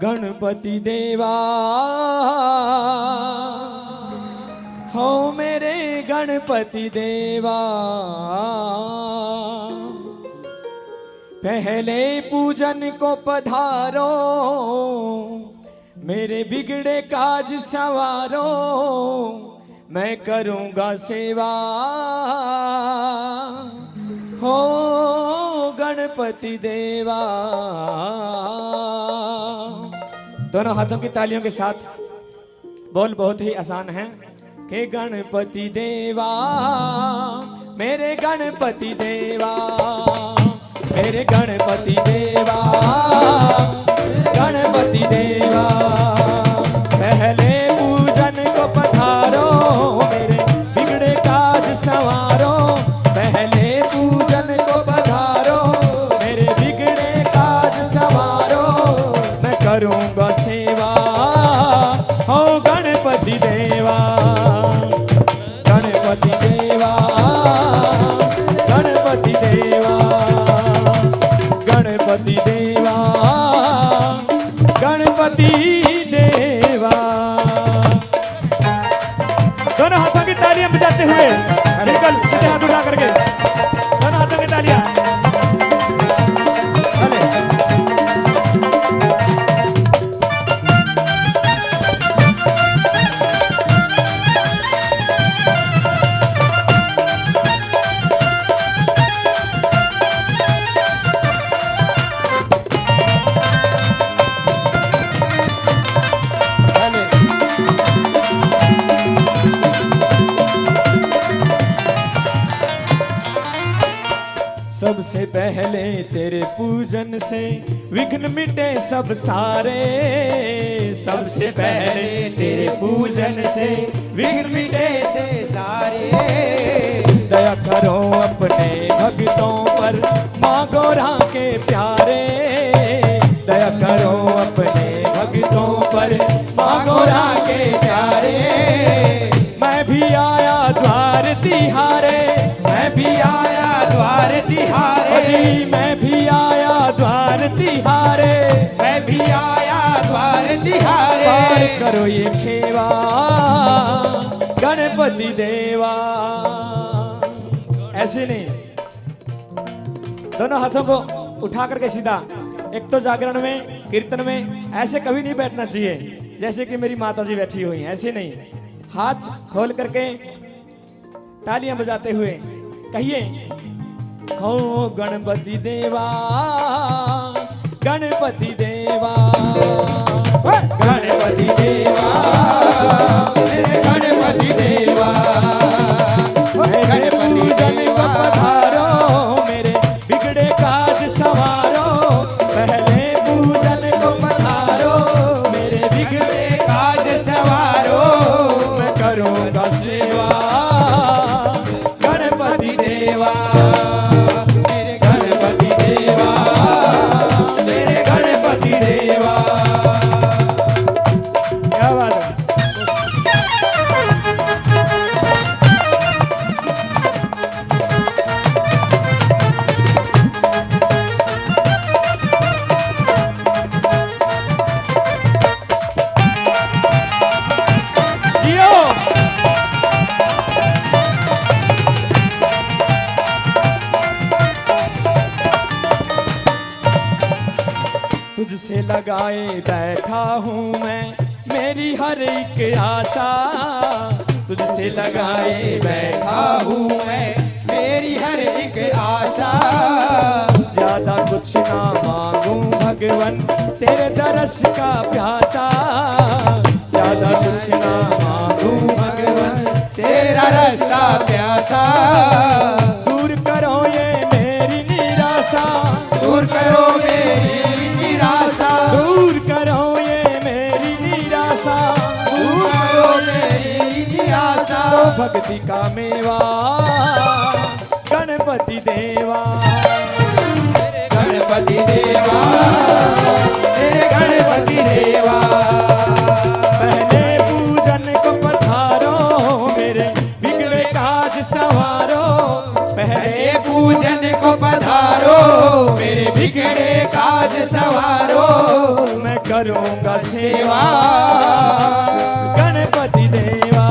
गणपति देवा हो मेरे गणपति देवा, पहले पूजन को पधारो, मेरे बिगड़े काज सवारो, मैं करूँगा सेवा हो गणपति देवा। दोनों हाथों की तालियों के साथ बोल बहुत ही आसान है कि गणपति देवा मेरे गणपति देवा, मेरे गणपति देवा, गणपति देवा, पहले पूजन को पधारो, मेरे बिगड़े काज सवारो, पहले पूजन को पधारो, मेरे बिगड़े काज सवारो, मैं करूँगा सेवा हो गणपति देवा, गणपति देवा, गणपति देवा, गणपति देवा, गणपति देवा। दोनों हाथों की तालियां बजाते हुए बिल्कुल सीधे हाथ उठा करके दोनों हाथों की तालियां। सबसे पहले तेरे पूजन से विघ्न मिटे सब सारे, सबसे पहले तेरे पूजन से विघ्न मिटे से सारे, दया करो अपने भक्तों पर माँ गौरा के प्यारे, दया करो अपने भक्तों पर माँ गौरा के प्यारे, मैं भी आया द्वार तिहारे, मैं भी आया द्वार तिहारे, जी मैं भी आया द्वार तिहारे, मैं भी आया द्वार तिहारे, पार करो ये खेवा गणपति देवा। ऐसे नहीं, दोनों हाथों को उठा करके सीधा, एक तो जागरण में कीर्तन में ऐसे कभी नहीं बैठना चाहिए जैसे कि मेरी माता जी बैठी हुई हैं, ऐसे नहीं, हाथ खोल करके तालियां बजाते हुए कहिए हो गणपति देवा, गणपति देवा, गणपति देवा, गणपति देवा, मेरे पूजन को पधारो, मेरे बिगड़े काज सवारो, पहले पूजन को पधारो, मेरे बिगड़े काज सवारो, मैं करूँगा सेवा गणपति देवा, मेरे गणपति देवा, मेरे गणपति देवा। क्या बात है। तुझसे लगाए बैठा हूँ मैं मेरी हर एक आशा, तुझसे लगाए बैठा हूँ मैं मेरी हर एक आशा, ज्यादा कुछ ना मांगूं भगवन तेरे दर्श का प्यासा, ज्यादा कुछ ना मांगूं भगवन तेरा रास्ता प्यासा, दूर करो ये मेरी निराशा, दूर करो मेरी निराशा, दूर करो ये मेरी निराशा, दूर करो मेरी निराशा, तो भक्ति का मेवा गणपति देवा, गणपति देवा, मेरे गणपति देवा, पहले पूजन को पधारो, मेरे बिगड़े काज सवारो, पहले पूजन को पधारो, मेरे बिगड़े काज सवारो, मैं करूंगा सेवा गणपति देवा,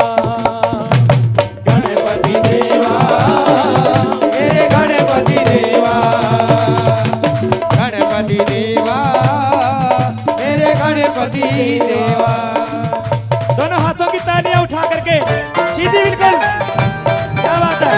गणपति देवा, मेरे गणपति देवा, गणपति देवा, मेरे गणपति देवा। दोनों हाथों की तालियां उठा करके सीधी बिल्कुल, क्या बात है।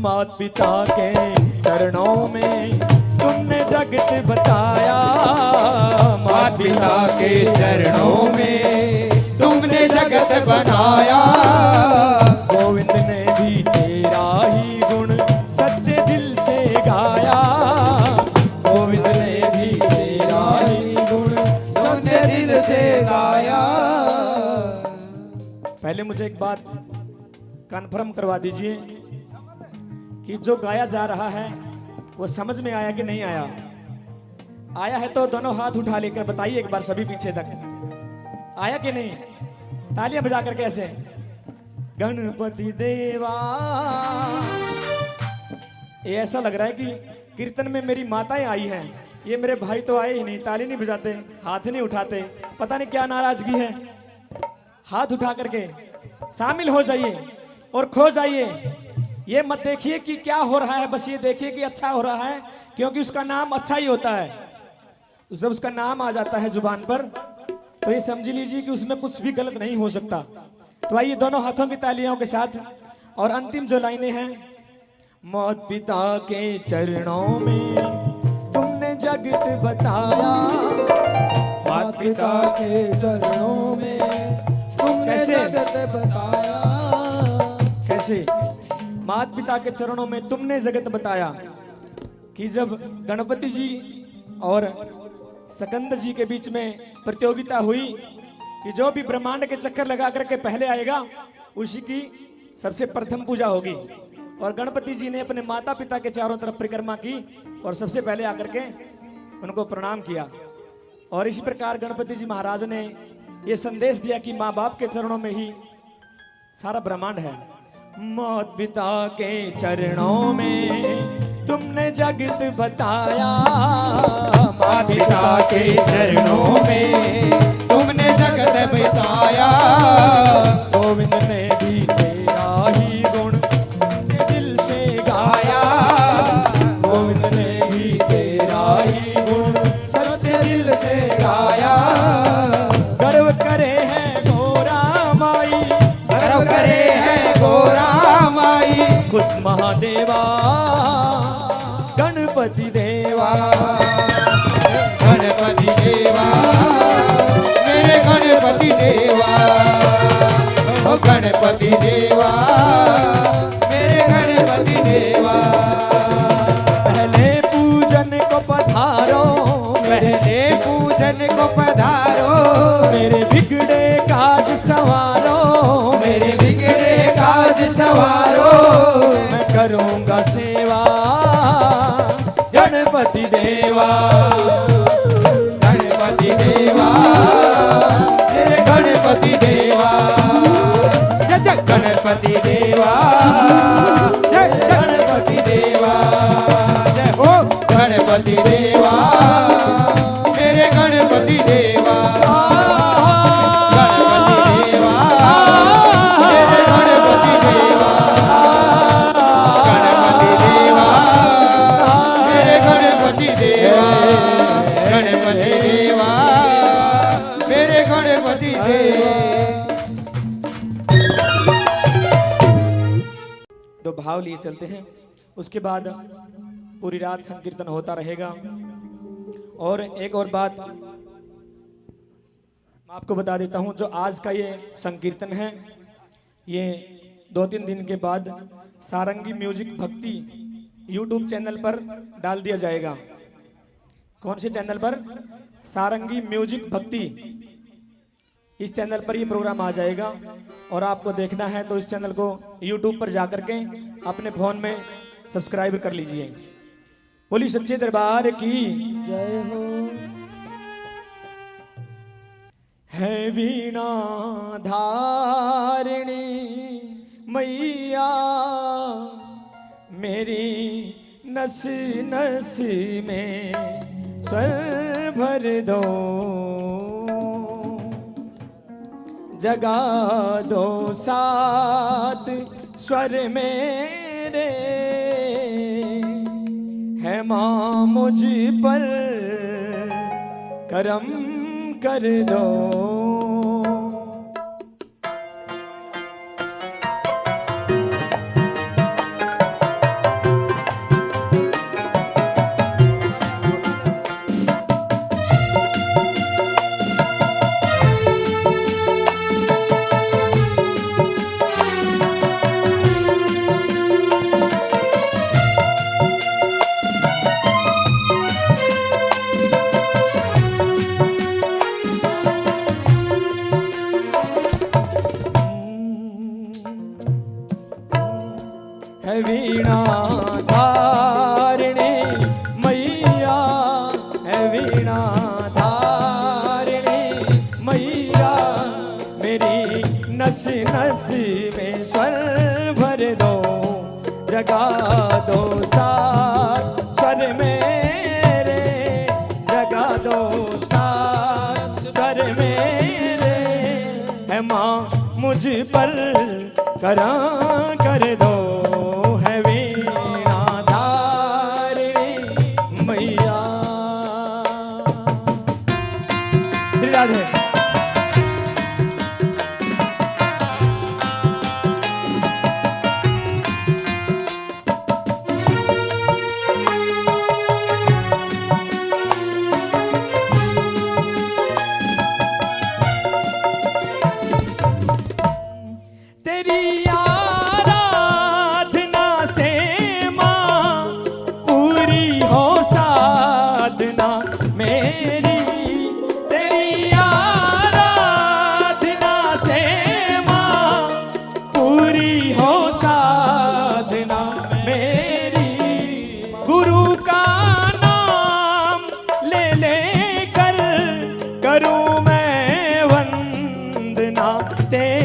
मात पिता के चरणों में तुमने जगत बताया, मात पिता के चरणों में तुमने जगत बनाया। गोविंद ने भी तेरा ही गुण सच्चे दिल से गाया, गोविंद ने भी तेरा ही गुण सच्चे दिल से गाया। पहले मुझे एक बात कन्फर्म करवा दीजिए कि जो गाया जा रहा है वो समझ में आया कि नहीं आया। आया है तो दोनों हाथ उठा लेकर बताइए एक बार सभी पीछे तक, आया कि नहीं। तालियां बजा कर कैसे, गणपति देवा। ये ऐसा लग रहा है कि कीर्तन में मेरी माताएं आई हैं, ये मेरे भाई तो आए ही नहीं, ताली नहीं बजाते, हाथ नहीं उठाते, पता नहीं क्या नाराजगी है। हाथ उठा करके शामिल हो जाइए और खो जाइए। ये मत देखिए कि क्या हो रहा है, बस ये देखिए कि अच्छा हो रहा है, क्योंकि उसका नाम अच्छा ही होता है। जब उसका नाम आ जाता है जुबान पर तो ये समझ लीजिए कि उसमें कुछ भी गलत नहीं हो सकता। तो आइए दोनों हाथों की तालियों के साथ, और अंतिम जो लाइनें हैं, मात पिता के चरणों में तुमने जगत बताया, मात पिता के चरणों में तुमने जगत बताया। कैसे मात पिता के चरणों में तुमने जगत बताया कि जब गणपति जी और सकंद जी के बीच में प्रतियोगिता हुई कि जो भी ब्रह्मांड के चक्कर लगा करके पहले आएगा उसी की सबसे प्रथम पूजा होगी। और गणपति जी ने अपने माता पिता के चारों तरफ परिक्रमा की और सबसे पहले आकर के उनको प्रणाम किया। और इसी प्रकार गणपति जी महाराज ने ये संदेश दिया कि माँ बाप के चरणों में ही सारा ब्रह्मांड है। मात पिता के चरणों में तुमने जगत बताया, मात पिता के चरणों में तुमने जगत बताया। गोविंद ने भी तेरा ही गुण दिल से गाया, गोविंद ने भी तेरा ही गुण सच्चे दिल से गाया। गर्व करे है गोरा माई, गर्व करे है गोरा माई, कुछ महादेवा गणपति देवा, गणपति देवा, मेरे गणपति देवा, ओ गणपति देवा, मेरे गणपति देवा। पहले पूजन को पधारो, पहले पूजन को पधारो, मेरे बिगड़े काज सवारो, मेरे बिगड़े काज सवारो। मैं करूंगा सेवा गणपति देवा, गणपति देवा, मेरे गणपति देवा, जय जय गणपति देवा, जय गणपति देवा, जय हो गणपति देवा, मेरे गणपति देवा, गणपति देवा, मेरे गणपति देवा, गणपति देवा, मेरे गणपति देवा, गणपति देवा, मेरे गणपति देवा। दो भाव लिए चलते हैं, उसके बाद पूरी रात संकीर्तन होता रहेगा। और एक और बात मैं आपको बता देता हूं, जो आज का ये संकीर्तन है ये 2-3 दिन के बाद सारंगी म्यूजिक भक्ति यूट्यूब चैनल पर डाल दिया जाएगा। कौन से चैनल पर? सारंगी म्यूजिक भक्ति, इस चैनल पर ये प्रोग्राम आ जाएगा। और आपको देखना है तो इस चैनल को YouTube पर जाकर के अपने फोन में सब्सक्राइब कर लीजिए। बोली सच्चे दरबार की जय हो। है वीणा धारिणी मैया, मेरी नस नस में स्वर भर दो, जगा दो सात स्वर मेरे, है माँ मुझ पर करम कर दो। है वीणा धारिणी मैया, है वीणा धारिणी मैया, मेरी नस नस में स्वर भर दो, जगा दो सात स्वर मेरे, जगा दो सात स्वर मेरे, है माँ मुझ पर करा कर दो, है वीणा धारिणी मैया। श्री राधे। तेरी आराधना से माँ पूरी हो साधना मेरी, तेरी आराधना से माँ पूरी हो साधना मेरी, गुरु का नाम ले लेकर करूँ मैं वंदना तेरी,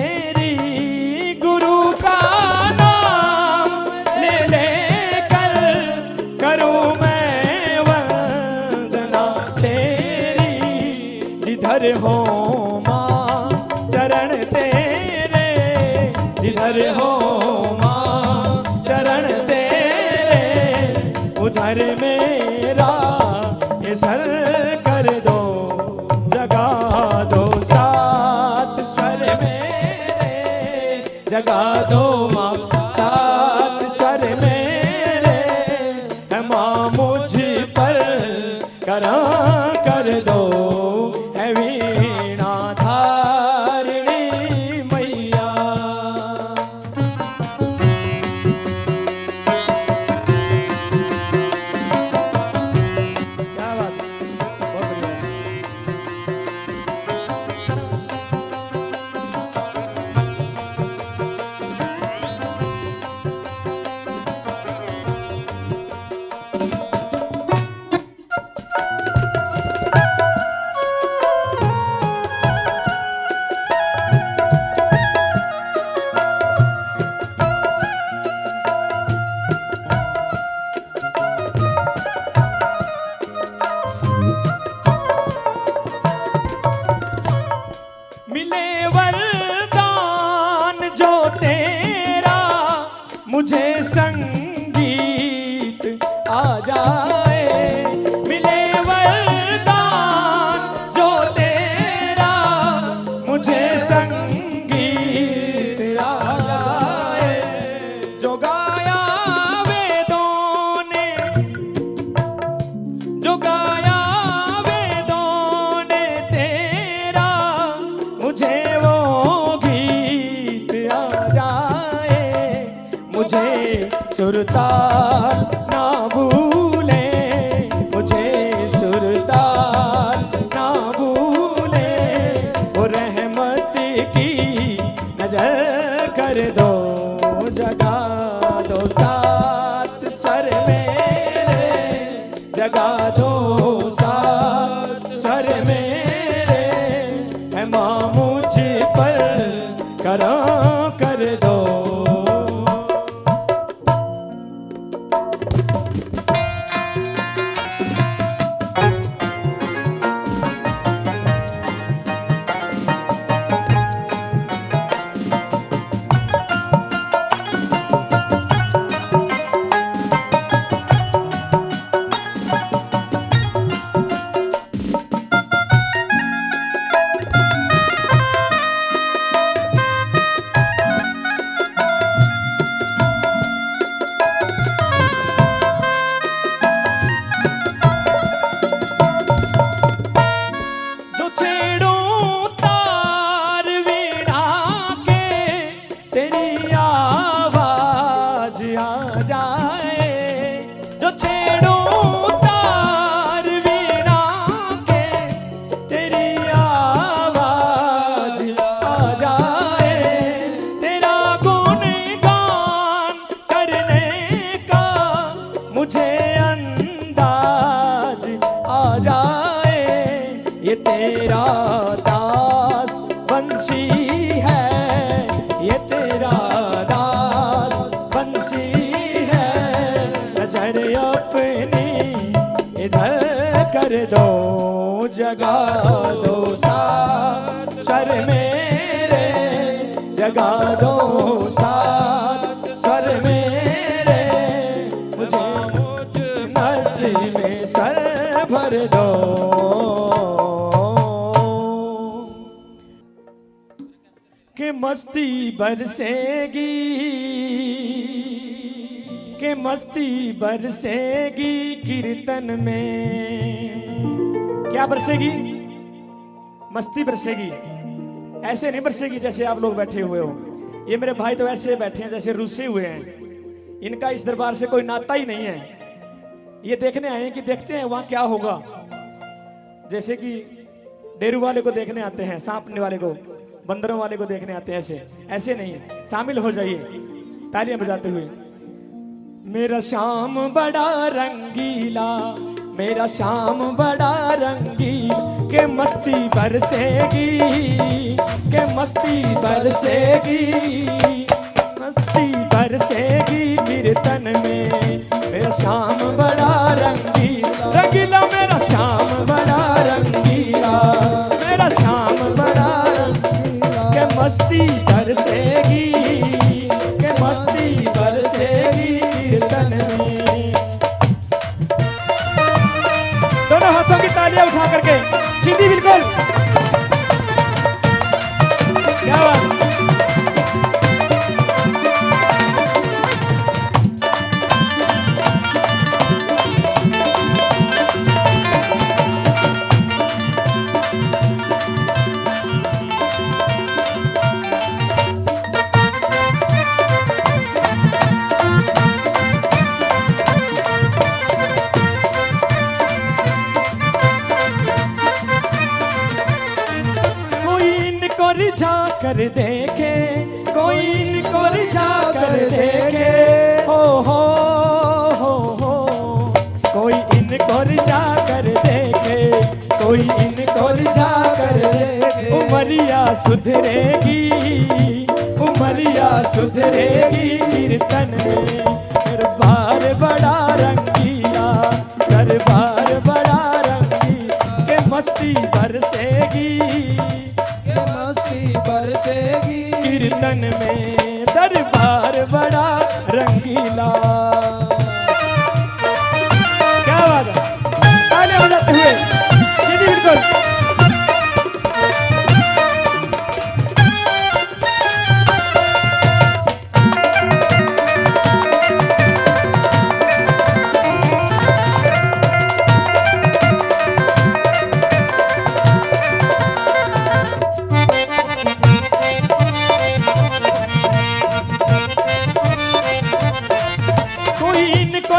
जिधर हो माँ चरण तेरे, जिधर हो माँ चरण तेरे, उधर मेरा ये सर कर दो, जगा दो सात स्वर मेरे, जगा दो माँ सात स्वर मेरे, है माँ मुझ पर करा कर दो, है वीणा धारिणी मैया। क्या बात, बहुत बढ़िया। मिले वरदान जो तेरा, मुझे संगीत आ जाए, मिले वरदान जो तेरा, मुझे संगीत आ जाए, जो गाया वेदों ने, जो गाया वेदों ने तेरा, मुझे वो गीत आ जाए, मुझे सुरताल ना भूले, मुझे सुर कर दो, जगा दो सात स्वर मेरे, जगा दो सात स्वर मेरे, है माँ मुझ पर करम कर दो। ये तेरा दास बंशी है, ये तेरा दास बंशी है, नजर अपनी इधर कर दो, जगा दो सात स्वर मेरे, जगा दो सात स्वर मेरे, मुझे नसीब में स्वर भर दो। के मस्ती बरसेगी, के मस्ती बरसेगी कीर्तन में। क्या बरसेगी? मस्ती बरसेगी। ऐसे नहीं बरसेगी जैसे आप लोग बैठे हुए हो। ये मेरे भाई तो ऐसे बैठे हैं जैसे रुसे हुए हैं, इनका इस दरबार से कोई नाता ही नहीं है। ये देखने आए हैं कि देखते हैं वहां क्या होगा। जैसे कि डेरू वाले को देखने आते हैं, सांपने वाले को, बंदरों वाले को देखने आते हैं, ऐसे नहीं, शामिल हो जाइए तालियां बजाते हुए। मेरा शाम बड़ा रंगीला, मेरा शाम बड़ा रंगीला, के मस्ती बरसेगी, के मस्ती बरसेगी, मस्ती बरसेगी कीर्तन में। मेरा शाम बड़ा रंगीला, रंगीला मेरा शाम बड़ा रंगीला, मेरा शाम बड़ा रंगीला, के मस्ती बरसेगी, के मस्ती बरसेगी कीर्तन में। दोनों हाथों की तालियां उठा करके सीधी बिल्कुल, क्या बात। रिझा कर देखे, कोई इनको रिझा कर देखे, हो कोई इनको रिझा कर देखे, कोई इनको रिझा कर देखे। उमरिया सुधरेगी, उमरिया सुधरेगी कीर्तन में। दरबार बड़ा रंगीला, दरबार बड़ा रंगीला, के मस्ती बरसेगी, बरसेगी कीर्तन में। दरबार बड़ा रंगीला, क्या बात है। तालियां बजाते हुए सीधी बिल्कुल।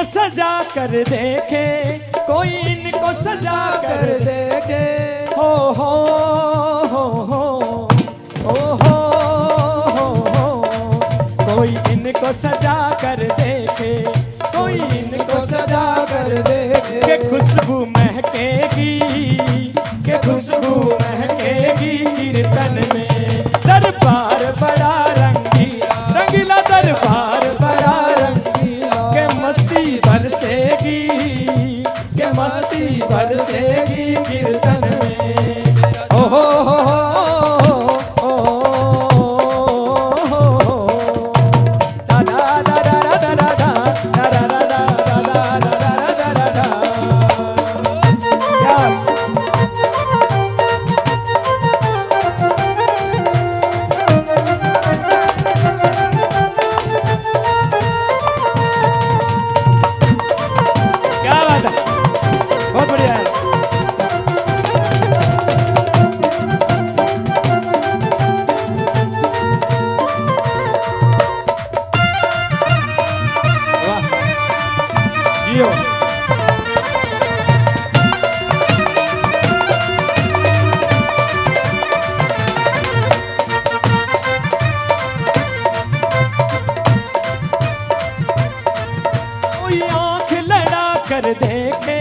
सजा कर देखे, कोई इनको सजा कर देखे, हो इनको सजा कर देखे, कोई इनको सजा कर देखे, के खुशबू महकेगी, के खुशबू महकेगी कीर्तन में। दरबार बड़ा रंगीला, रंगीला दरबार बड़ा रंगीला, के मस्ती बरसेगी, के मस्ती बरसेगी कीर्तन में। ओ हो देखे,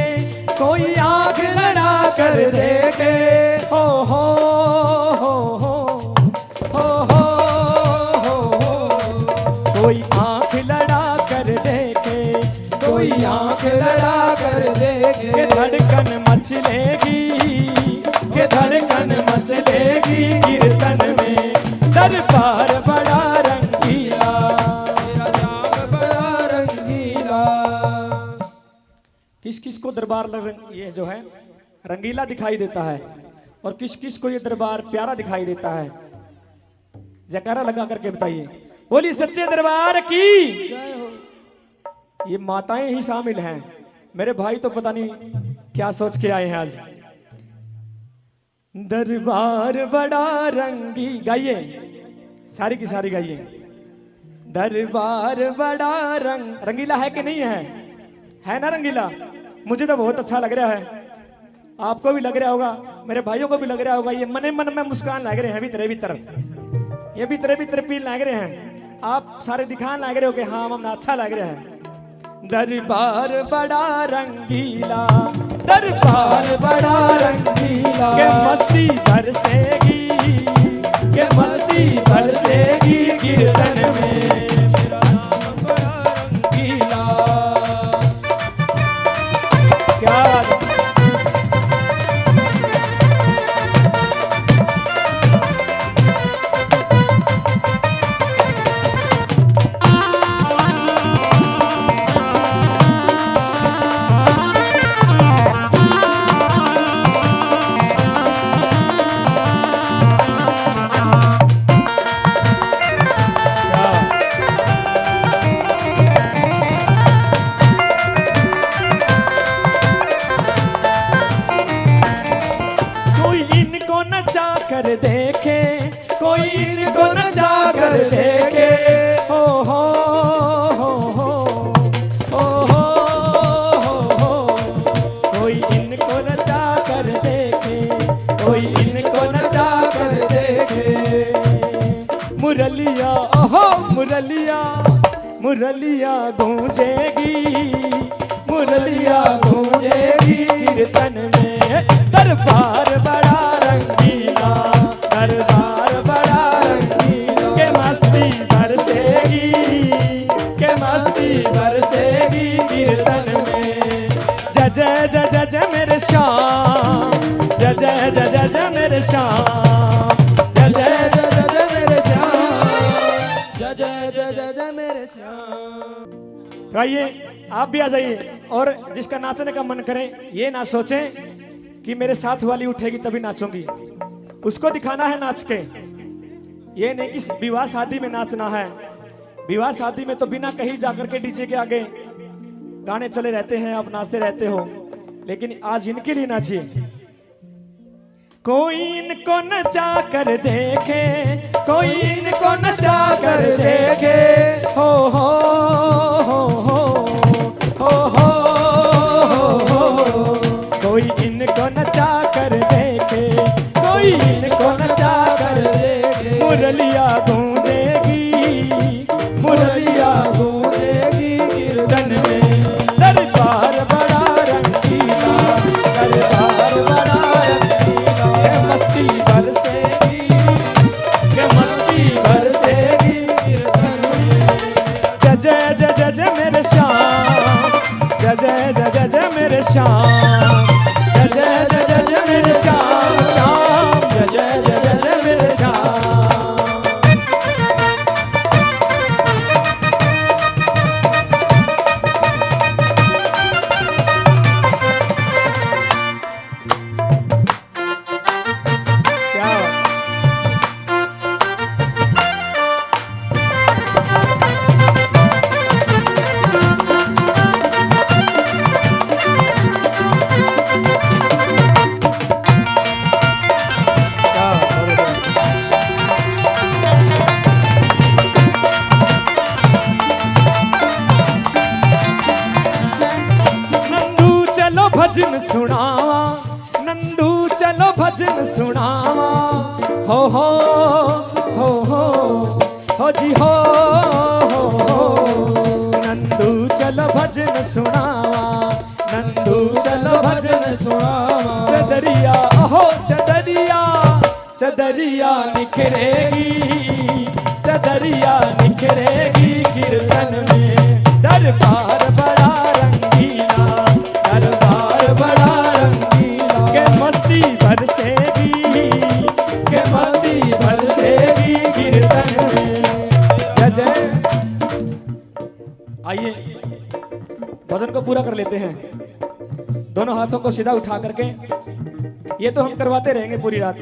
कोई आंख लड़ा कर देखे, हो हो हो हो हो हो हो हो, कोई आंख लड़ा कर देखे, कोई आंख लड़ा कर देखे, के धड़कन मचलेगी, के धड़कन मचलेगी कीर्तन में। दरबार बड़ा रंगीला, मेरा जाम बड़ा रंगीला। किस किस को दरबार ये जो है रंगीला दिखाई देता है, और किस किस को ये दरबार प्यारा दिखाई देता है? जयकारा लगा करके बताइए, बोली सच्चे दरबार की। ये माताएं ही शामिल हैं, मेरे भाई तो पता नहीं क्या सोच के आए हैं आज। दरबार बड़ा रंगी, गाइए सारी की सारी गाइए। दरबार बड़ा रंगीला है कि नहीं है ना रंगीला? मुझे तो बहुत अच्छा लग रहा है, आपको भी लग रहा होगा, मेरे भाइयों को भी लग रहा होगा। ये मने मन में मुस्कान लग रहे हैं भीतर भीतर, ये भीतर पील लग रहे हैं। आप सारे दिखान लग रहे हो कि हाँ हम अच्छा लग रहा है। दरबार बड़ा रंगीला, दरबार बड़ा रंगीला, के मस्ती बरसेगी, के मस्ती बरसेगी कीर्तन में। कर देखे, कोई इनको नचा कर देखे, हो हो हो हो हो हो हो, कोई इनको नचा कर देखे, कोई इनको नचा कर देखे। मुरलिया ओहो मुरलिया, मुरलिया गूंजेगी, मुरलिया गूंजेगी कीर्तन में। दरबार बड़ा रंगीला, दरबार बड़ा रंगीला, के मस्ती बरसेगी, के मस्ती बरसेगी कीर्तन में। जय जय जय जय जय मेरे श्याम, जय जय जय जय जय मेरे श्याम, जय जय जय जय जय मेरे श्याम, जय जय जय जय जय मेरे श्याम। तो आइए आप भी आ जाइए, और जिसका नाचने का मन करे ये ना सोचें कि मेरे साथ वाली उठेगी तभी नाचूंगी, उसको दिखाना है नाच के। ये नहीं कि विवाह शादी में नाचना है, विवाह शादी में तो बिना कहीं जाकर के डीजे के आगे गाने चले रहते हैं, आप नाचते रहते हो, लेकिन आज इनके लिए नाचिए। कोई इनको नचा कर देखे, कोई इनको नचा कर देखे, हो हो हो हो हो हो हो, कोई इनको नचा कर देखे, कोई इनको नचा कर देखे। मुरलिया गूंजेगी, मुरलिया हो जी हो नंदू चलो भजन सुनावा, नंदू चलो भजन सुनावा। चदरिया हो चदरिया, चदरिया निखरेगी, चदरिया निखरेगी कीर्तन में। दरबार बड़ा रंगीला, दरबार बड़ा रंगीला। के मस्ती बरसेगी, के मस्ती बरसेगी कीर्तन में। जय जय। आइए भजन को पूरा कर लेते हैं। दोनों हाथों को सीधा उठा करके, ये तो हम करवाते रहेंगे पूरी रात,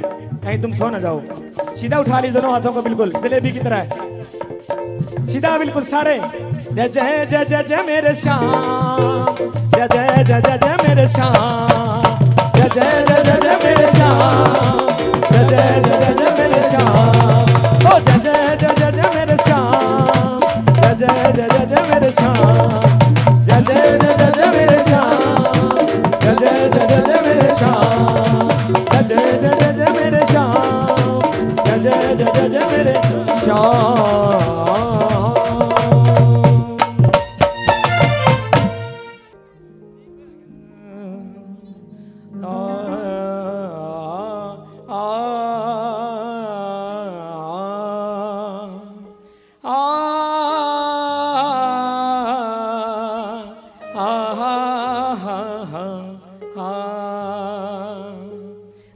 कहीं तुम सो ना जाओ। सीधा उठा ली दोनों हाथों को, बिल्कुल जलेबी की तरह सीधा, बिल्कुल सारे। जय जय जय जय जय मेरे श्याम, जय जय जय जय जय मेरे श्याम, जय जय जय जय जय मेरे श्याम, जय जय जय जय जय मेरे श्याम। ओ जय जय जय जय जय मेरे श्याम, जय जय जय जय जय मेरे श्याम, जय जय जय जय जय मेरे श्याम, जय जय जय जय जय मेरे श्याम, जय जय जय जय जय मेरे श्याम, जय जय जय जय जय मेरे श्याम।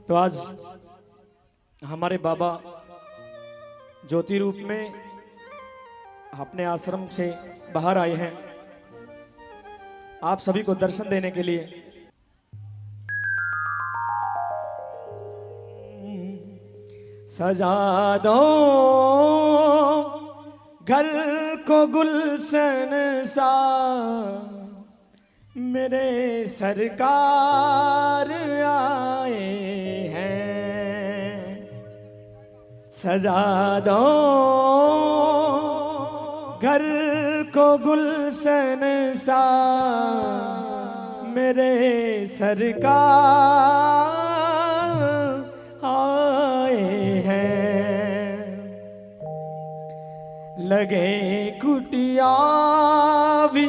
तो आज हमारे बाबा ज्योति रूप में अपने आश्रम से बाहर आए हैं आप सभी को दर्शन देने के लिए। सजा दो घर को गुलशन सा, मेरे सरकार आए हैं। सजा दो घर को गुलशन सा, मेरे सरकार आए हैं। लगे कुटिया भी,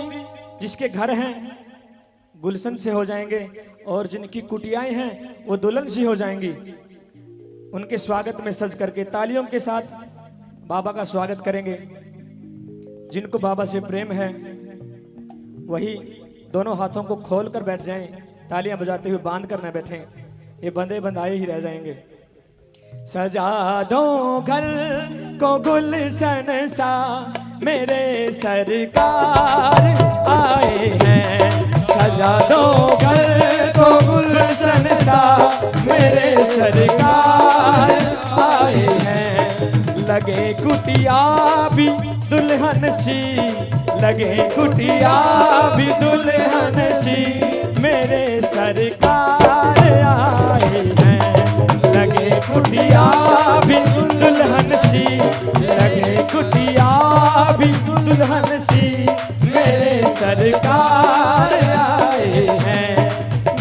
जिसके घर हैं गुलशन से हो जाएंगे और जिनकी कुटियाएं हैं वो दुल्हन सी हो जाएंगी। उनके स्वागत में सज करके तालियों के साथ बाबा का स्वागत करेंगे। जिनको बाबा से प्रेम है वही दोनों हाथों को खोल कर बैठ जाएं, तालियां बजाते हुए बांध कर न बैठें, ये बंधे बंधाए ही रह जाएंगे। सजा दो घर को गुलशन सा, मेरे सरकार आए हैं। सजा दो घर को गुलशन सा, मेरे सरकार आए हैं। लगे कुटिया भी दुल्हन सी, लगे कुटिया भी दुल्हन सी, मेरे सरकार आए हैं। लगे कुटिया भी दुल्हन सी, लगे कुटिया भी दुल्हन सी, मेरे सरकार आए हैं,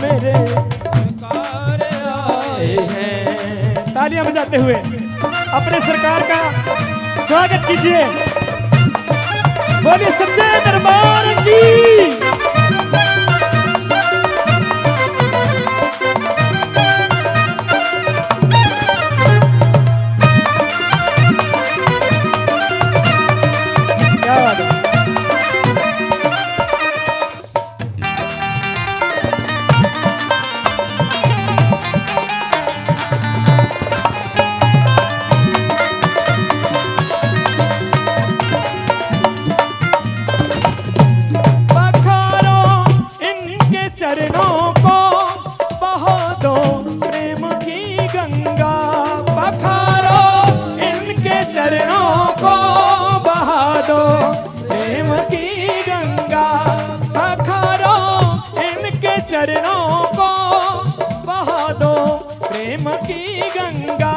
मेरे सरकार आए हैं। तालियां बजाते हुए अपने सरकार का स्वागत कीजिए। बोलिए सच्चे दरबार की। चरणों को बहा दो प्रेम की गंगा, पखारो इनके चरणों को बहा दो प्रेम की गंगा, पखारो इनके चरणों को बहा दो प्रेम की गंगा,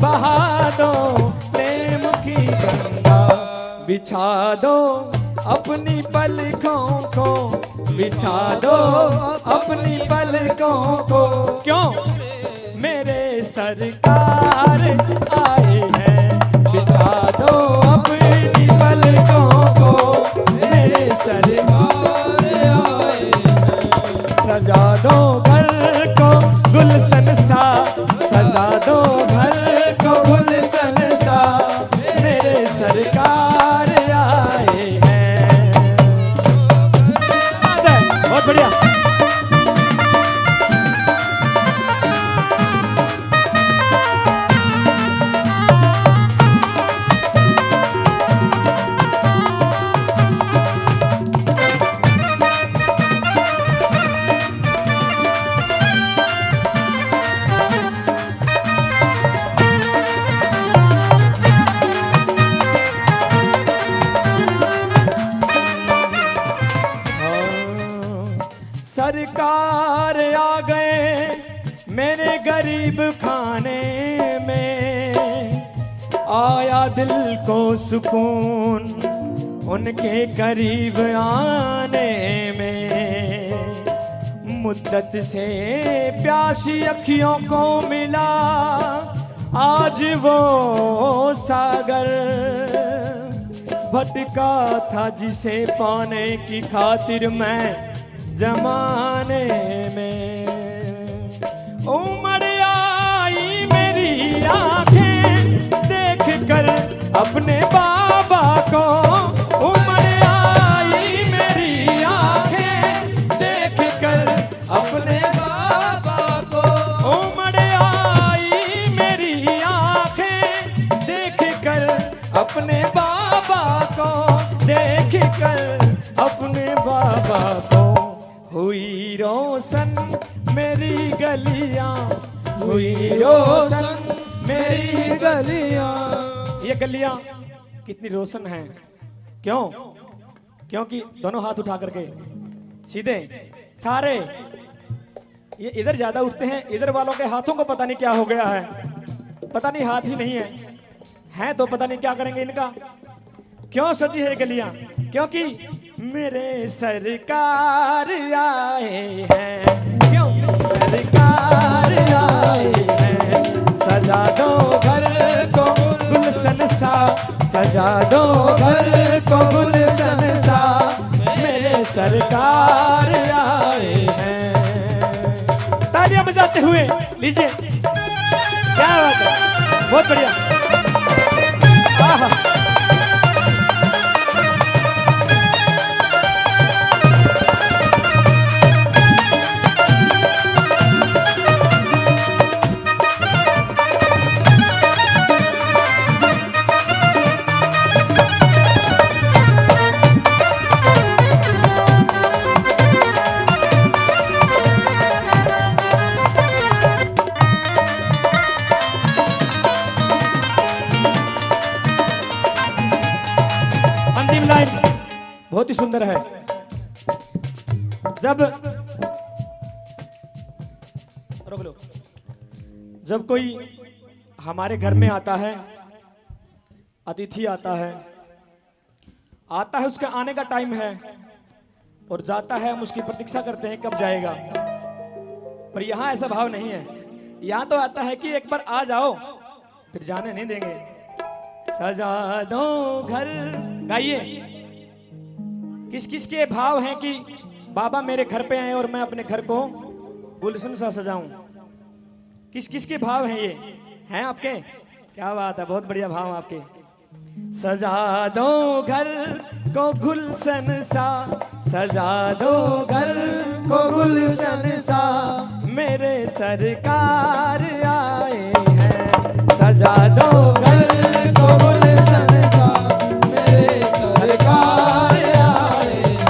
बहा दो प्रेम की गंगा। बिछा दो अपनी पलकों को, बिछा दो अपनी पलकों को, क्यों मेरे सरकार आए हैं। बिछा दो अपनी पलकों को, मेरे सरकार आए हैं। सजा दो घर को गुलशन सा, सजा दो घर को गुलशन सा, मेरे सरकार आए हैं। बहुत बढ़िया। सरकार आ गए मेरे गरीब खाने में, आया दिल को सुकून उनके करीब आने में। मुद्दत से प्यासी अखियों को मिला आज वो सागर, भटका था जिसे पाने की खातिर मैं जमाने में। उमड़ आई मेरी आंखें देख कर अपने बाबा को, उमड़ आई मेरी आंखें देख कर अपने बाबा को, उमड़ आई मेरी आंखें देख कर अपने बाबा को, देख कर अपने बाबा को। हुई रोशन मेरी गलियां, हुई रोशन मेरी गलियां। ये गलियां कितनी रोशन हैं, क्यों? क्योंकि दोनों हाथ उठा करके सीधे सारे, ये इधर ज्यादा उठते हैं, इधर वालों के हाथों को पता नहीं क्या हो गया है, पता नहीं हाथ ही नहीं है, हैं तो पता नहीं क्या करेंगे इनका। क्यों सजी है गलियां? क्योंकि मेरे सरकार आए हैं, क्यों सरकार आए हैं। सजा दो घर को गुलशन सा, सजा दो घर को गुलशन सा, मेरे सरकार आए हैं। तालियां बजाते हुए लीजिए, क्या बात है, बहुत बढ़िया। आहा बहुत ही सुंदर है। जब कोई हमारे घर में आता है, अतिथि आता है उसके आने का टाइम है और जाता है, हम उसकी प्रतीक्षा करते हैं कब जाएगा। पर यहाँ ऐसा भाव नहीं है, यहाँ तो आता है कि एक बार आ जाओ फिर जाने नहीं देंगे। सजा दो घर, गाइए। किस किस के भाव हैं कि बाबा मेरे घर पे आए और मैं अपने घर को गुलशन सा सजाऊं? किस किस के भाव हैं ये? हैं आपके? क्या बात है, बहुत बढ़िया भाव आपके। सजा दो घर को गुलशन सा, सजा दो घर को गुलशन सा, मेरे सरकार आए हैं। सजा दो घर को गुलशन सा, मेरे सरकार आए हैं।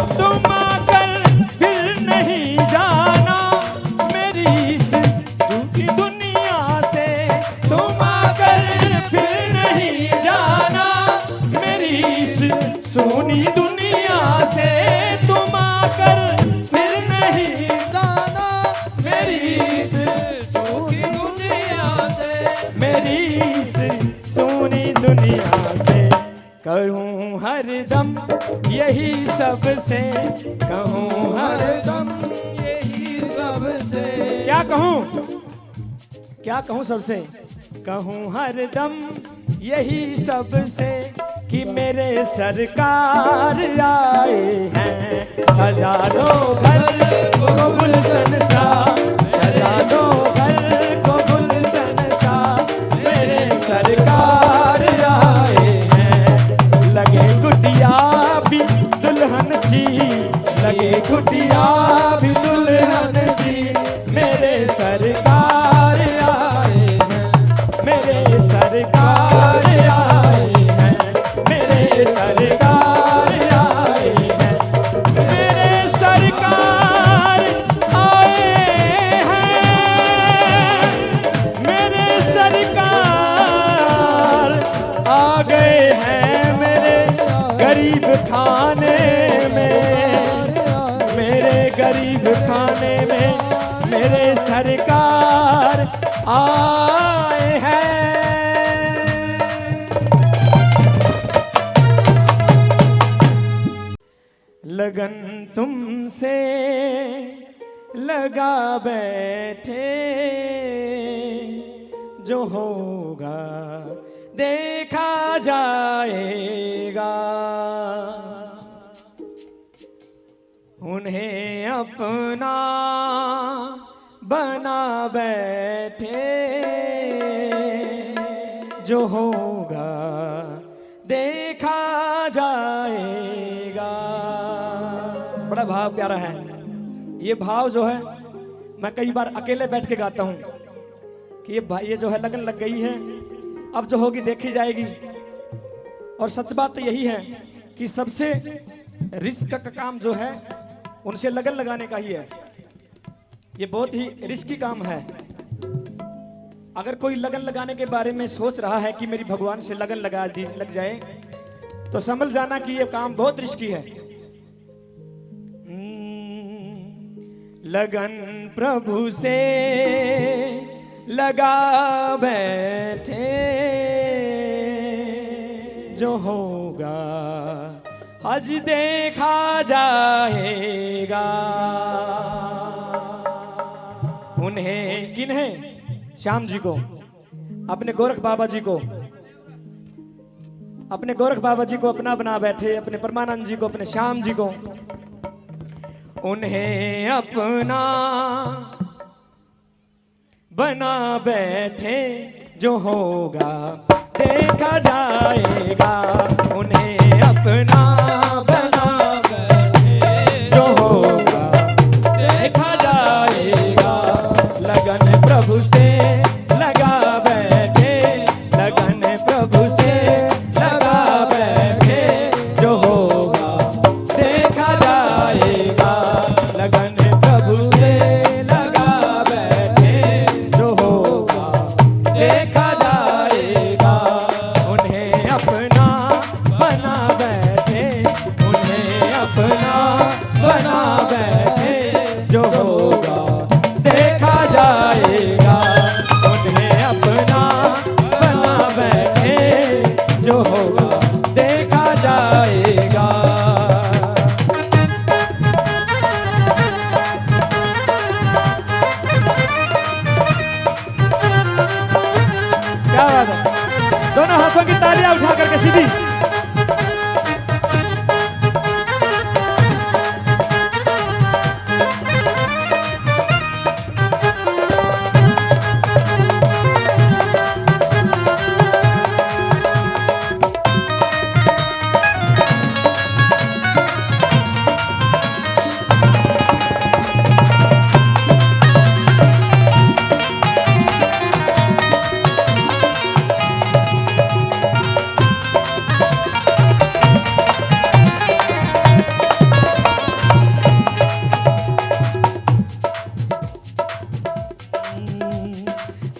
तुम आकर फिर नहीं जाना मेरी इस झूठी दुनिया से, तुम आकर फिर नहीं जाना मेरी इस सोनी दुनिया से, तुम आकर फिर नहीं जाना मेरी इस सोनी दुनिया से, मेरी इस सोनी दुनिया से। कहूँ हरदम यही सबसे, कहूँ हरदम यही सबसे। क्या कहूँ? क्या कहूँ सबसे, कहूँ हरदम यही सबसे कि मेरे सरकार आए हैं। सजा दो घर को गुलशन सा, सजा दो घर को गुलशन सा, मेरे सरकार आए हैं। लगे कुटिया भी दुल्हन सी, लगे कुटिया भी दुल्हन सी, मेरे सरकार आए हैं, मेरे सरकार आए हैं, मेरे सरकार आए हैं, मेरे सरकार आए हैं, मेरे सरकार आ गए हैं मेरे गरीब खाने में, मेरे गरीब खाने में मेरे सरकार आए हैं। लगन तुमसे लगा बैठे, जो होगा देखा जाएगा। उन्हें अपना बना बैठे, जो होगा देखा जाएगा। बड़ा भाव प्यारा है ये भाव जो है, मैं कई बार अकेले बैठ के गाता हूँ कि ये जो है लगन लग गई है, अब जो होगी देखी जाएगी। और सच बात तो यही है कि सबसे रिस्क का काम जो है उनसे लगन लगाने का ही है। ये बहुत ही रिस्की काम है। अगर कोई लगन लगाने के बारे में सोच रहा है कि मेरी भगवान से लगन लग जाए, तो समझ जाना कि ये काम बहुत रिस्की है। लगन प्रभु से लगा बैठे, जो होगा आज देखा जाएगा। उन्हें किन्हें? श्याम जी को, अपने गोरख बाबा जी को, अपने गोरख बाबा जी को अपना बना बैठे, अपने परमानंद जी को, अपने श्याम जी को। उन्हें अपना बना बैठे, जो होगा देखा जाएगा। उन्हें अपना बना बैठे, जो होगा देखा जाएगा। लगन प्रभु से लगा बैठे, लगन प्रभु से लगा बैठे, जो होगा देखा जाएगा। लगन प्रभु से लगा बैठे, जो होगा देखा जाएगा। उन्हें अपना बना बैठे, उन्हें अपना बना बैठे, जो होगा देखा जाएगा। उन्हें अपना बना बैठे, जो होगा देखा जाएगा। क्या बात है? दोनों हाथों की तालियां उठा करके सीधी।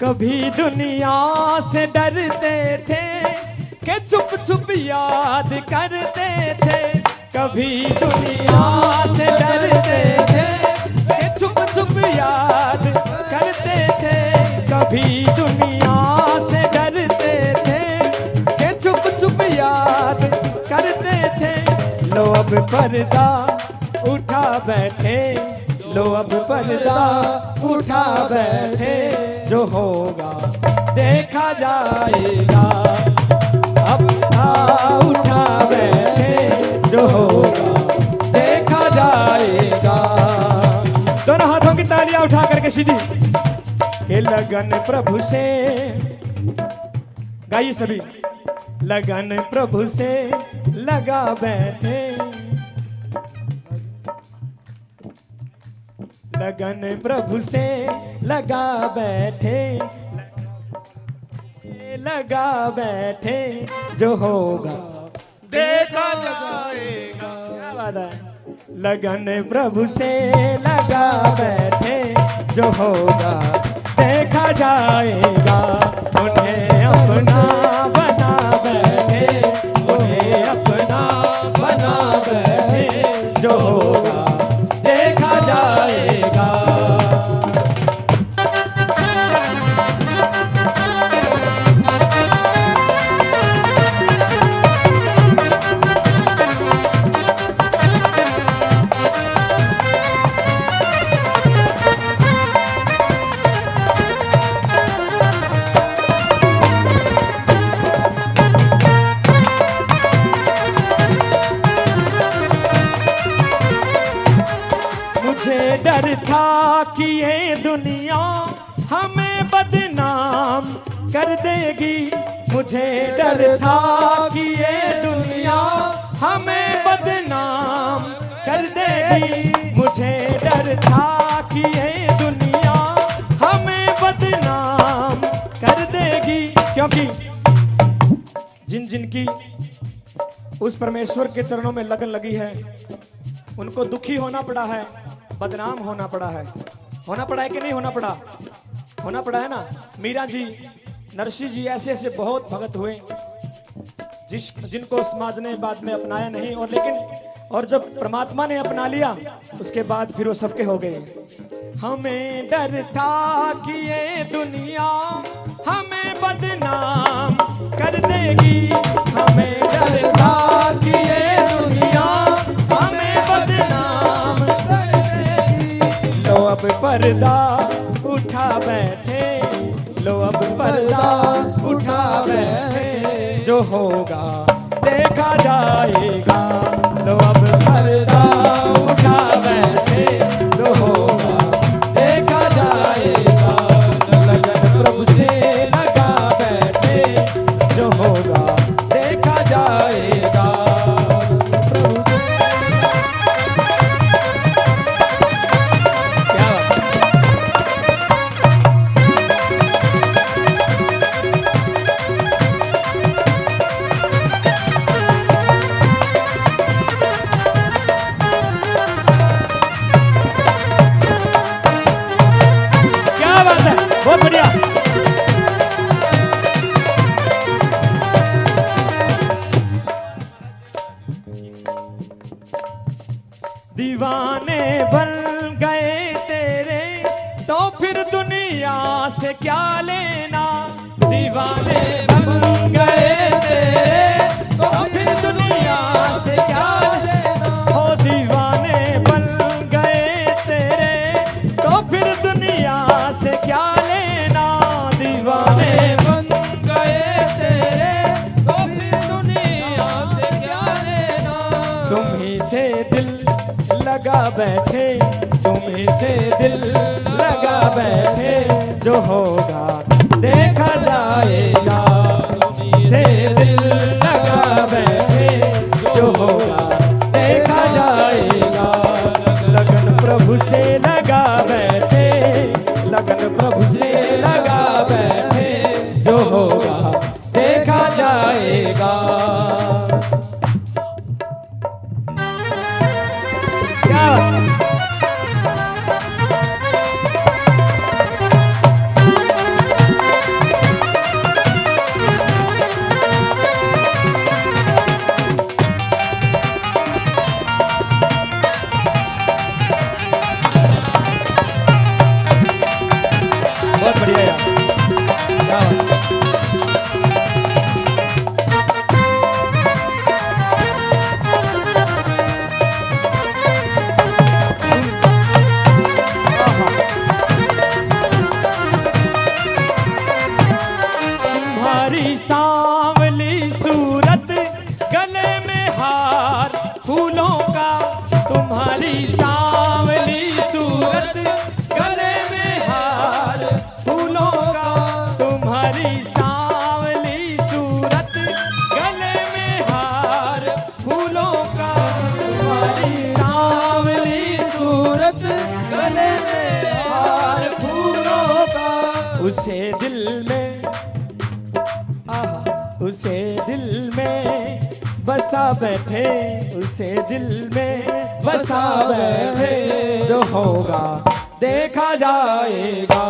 कभी दुनिया से डरते थे कि चुप चुप याद करते थे। कभी दुनिया से डरते थे कि चुप चुप याद करते थे। कभी दुनिया से डरते थे कि चुप चुप याद करते थे। लो अब पर्दा उठा बैठे, लो अब पर्दा उठा बैठे, जो होगा देखा जाएगा। अपना उठा बैठे जो होगा देखा जाएगा। दोनों हाथों की तालियां उठा करके सीधी। ये लगन प्रभु से, गाइए सभी। लगन प्रभु से लगा बैठे, लगन प्रभु से लगा बैठे, लगा बैठे जो होगा देखा जाएगा। क्या बात है। लगन प्रभु से लगा बैठे जो होगा देखा जाएगा। उन्हें अपना बना बैठे, उन्हें अपना बना बैठे जो होगा देखा जाएगा। डर था कि ये दुनिया हमें बदनाम कर देगी। मुझे डर था कि ये दुनिया हमें बदनाम कर देगी। मुझे डर था कि ये दुनिया हमें बदनाम कर देगी। क्योंकि जिन जिनकी उस परमेश्वर के चरणों में लगन लगी है, उनको दुखी होना पड़ा है, बदनाम होना पड़ा है। होना पड़ा है कि नहीं होना पड़ा? होना पड़ा है ना। मीरा जी, नरसी जी, ऐसे ऐसे बहुत भगत हुए जिनको समाज ने बाद में अपनाया नहीं, और लेकिन और जब परमात्मा ने अपना लिया उसके बाद फिर वो सबके हो गए। हमें डर था कि ये दुनिया हमें बदनाम कर देगी। हमें डर था कि ये दुनिया हमें बदनाम कर देगी। लो अब पर्दा उठा बैठे, लो अब पर्दा उठा बैठे जो होगा देखा जाएगा। लो अब पर्दा उठा बैठे जो होगा देखा जाएगा। लगन प्रभु से लगा बैठे जो होगा देखा जाएगा। बहुत बढ़िया। दीवाने बन गए तेरे तो फिर दुनिया से क्या लेना। दीवाने बन गए तेरे तो फिर दुनिया से क्या लेना। हो दीवाने बन गए तेरे तो फिर दुनिया से क्या लेना। दीवाने बन गए तेरे तो फिर दुनिया से क्या लेना। तुम्ही से दिल लगा बैठे, तुम्ही से दिल लगा बैठे जो होगा देखा जाएगा। तुम्ही से दिल लगा बैठे जो होगा देखा जाएगा। लगन प्रभु से लगा बैठे, लगन प्रभु से लगा बैठे जो होगा देखा जाएगा। क्या बहुत बढ़िया यार, क्या बात। सांवली सूरत, गले में हार फूलों का, तुम्हारी सांवली सूरत, गले में हार फूलों का, तुम्हारी सांवली सूरत, गले में हार फूलों का, तुम्हारी सांवली सूरत, गले में हार फूलों का। उसे दिल में उसे दिल में बसा बैठे, उसे दिल में बसा बैठे, जो होगा देखा जाएगा।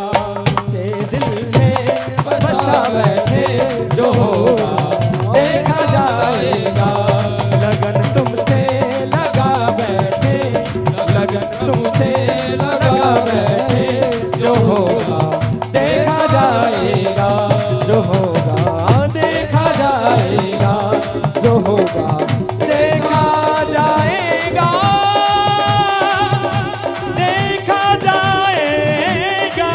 उसे दिल में बसा बैठे, जो होगा देखा जाएगा। लगन तुमसे लगा बैठे, लगन तुमसे लगा बैठे, जो होगा देखा जाएगा, जो होगा देखा जाएगा, जो होगा देखा जाएगा, देखा जाएगा।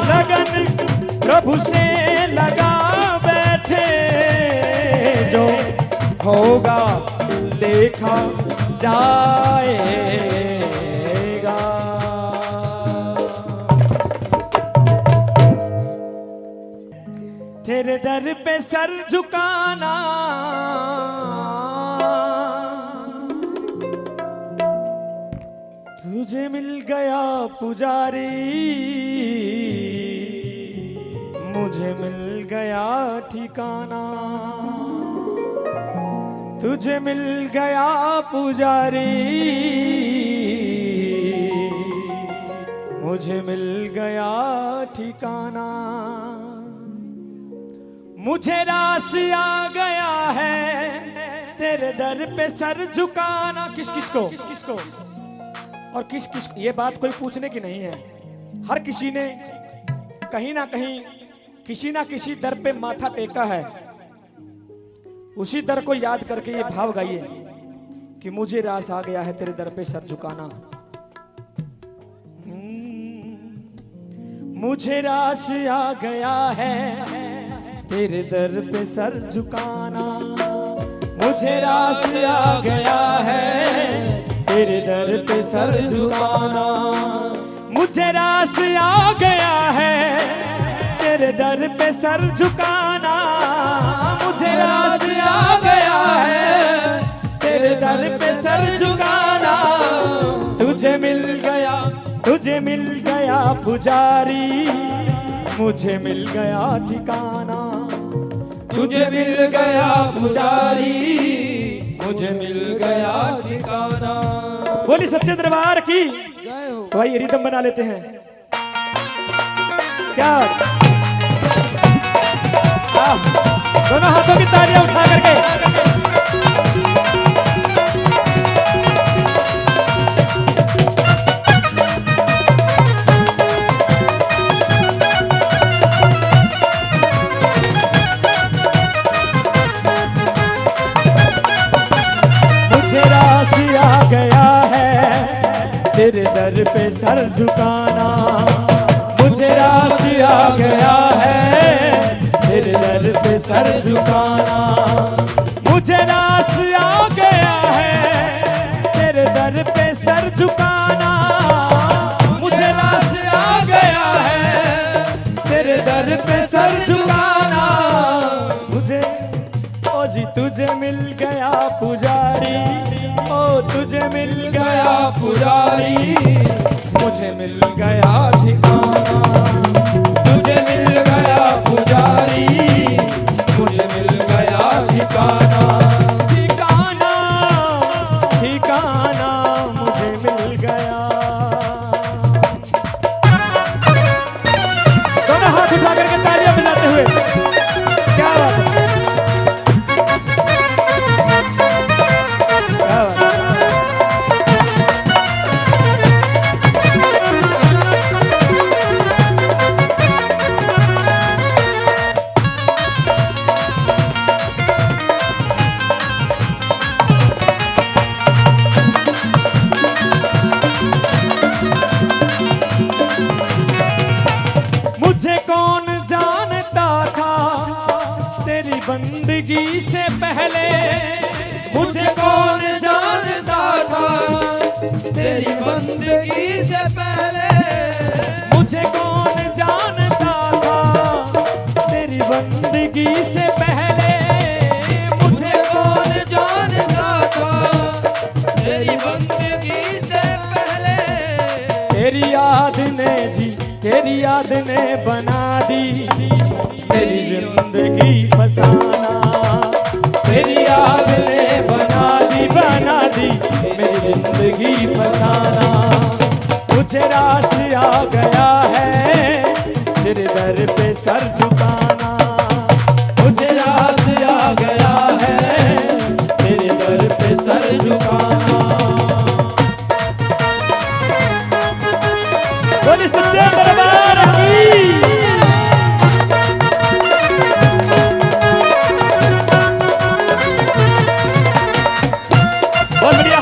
लगन प्रभु से लगा बैठे, जो होगा देखा जाएगा। तेरे दर पे सर झुकाना, तुझे मिल गया पुजारी, मुझे मिल गया ठिकाना। तुझे मिल गया पुजारी, मुझे मिल गया ठिकाना। मुझे रास आ गया है तेरे दर पे सर झुकाना। किस किस को और किस किस, ये बात कोई पूछने की नहीं है। हर किसी ने कहीं ना कहीं किसी ना किसी दर पे माथा टेका है। उसी दर को याद करके ये भाव गाइए कि मुझे रास आ गया है तेरे दर पे सर झुकाना। मुझे रास आ गया है तेरे दर पे सर झुकाना। मुझे रास आ गया है तेरे दर पे सर झुकाना। मुझे रास आ गया है तेरे दर पे सर झुकाना। मुझे रास आ गया है तेरे दर पे सर झुकाना। तुझे मिल गया, तुझे मिल गया पुजारी, मुझे मिल गया ठिकाना। तुझे मिल गया पुजारी, मुझे मिल गया ठिकाना। बोली सच्चे दरबार की जय हो। तो भाई रिदम बना लेते हैं क्या? दोनों हाथों की तालियां उठा करके आ गया है तेरे दर पे सर झुकाना। मुझे रास आ गया है तेरे दर पे सर झुकाना। मुझे रास आ गया है तेरे दर पे सर झुकाना। मुझे रास आ गया है तेरे दर पे सर झुकाना। मुझे ओ जी तुझे मिल गया पुजारी, ओ तुझे मिल गया पुजारी, मुझे मिल गया ठिकाना। तुझे मिल गया पुजारी, मुझे मिल गया ठिकाना। ठिकाना ठिकाना मुझे मिल गया। दोनों हाथ उठा करके तालियां बजाते हुए क्या बात है। मुझे कौन जानता था बंदगी से पहले मुझे कौन जानता था, तेरी बंदगी से पहले मुझे कौन जानता था, तेरी बंदगी से पहले मुझे कौन जानता था, तेरी बंदगी से पहले तेरी याद ने जी, तेरी याद ने बना दी मेरी जिंदगी फसाना, तेरी याद ने बना दी मेरी जिंदगी फसाना। मुझे रास आ गया है तेरे दर पे सर झुकाना, मुझे रास आ गया है तेरे दर पे सर झुकाना। बोले सच्चे दरबार की। बहुत बढ़िया।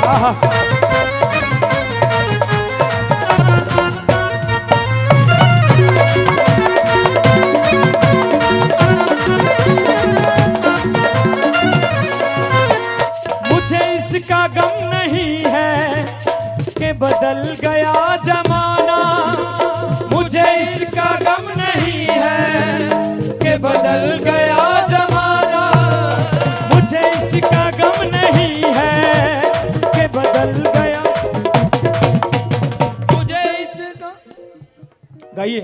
आहा। मुझे इसका गम नहीं है कि बदल गया जमाना, मुझे इसका गम नहीं है कि बदल गया जमाना, मुझे इसका गम नहीं है कि बदल गया। मुझे इसका गाइए।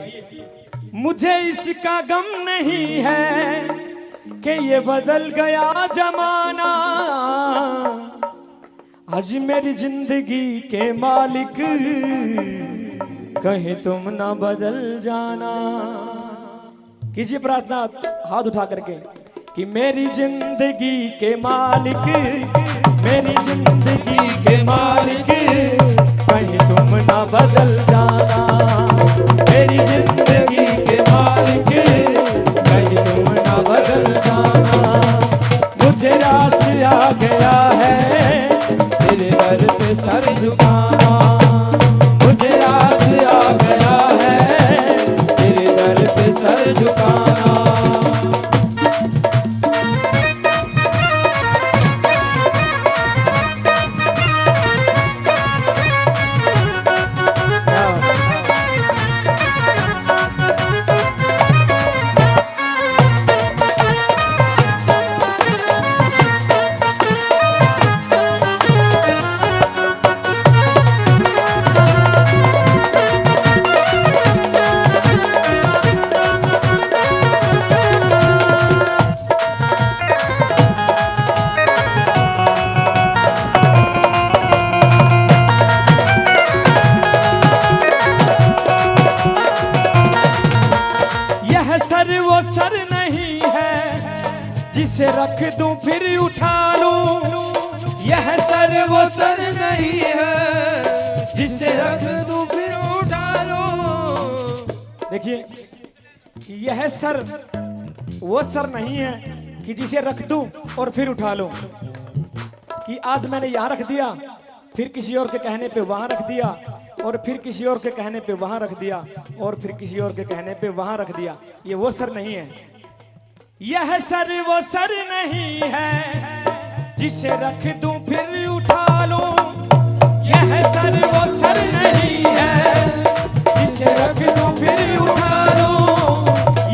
मुझे इसका गम नहीं है कि ये बदल गया जमाना, आज मेरी जिंदगी के मालिक कहीं तुम ना बदल जाना। कीजिए प्रार्थना हाथ उठा करके कि मेरी जिंदगी के मालिक, मेरी जिंदगी के मालिक कहीं तुम ना बदल जाना, मेरी जिंदगी के मालिक कहीं तुम ना बदल जाना। मुझे रास आ गया है तेरे दर पे सर झुकाना, मुझे रास आ गया है तेरे दर पे सर झुकाना। वो सर नहीं है जिसे रख दूं फिर उठा लूं, यह सर वो सर नहीं है जिसे रख दूं फिर उठा लूं। देखिए यह सर वो सर नहीं है कि जिसे रख दूं और फिर उठा लूं, कि आज मैंने यहां रख दिया फिर किसी और के कहने पे वहां रख दिया और फिर किसी और के कहने पे वहां रख दिया और फिर किसी और के कहने पे वहां रख दिया। ये वो सर नहीं है, यह सर वो सर नहीं है जिसे रख दूं फिर उठा लूं, यह सर वो सर नहीं है जिसे रख दूं फिर उठा लूं,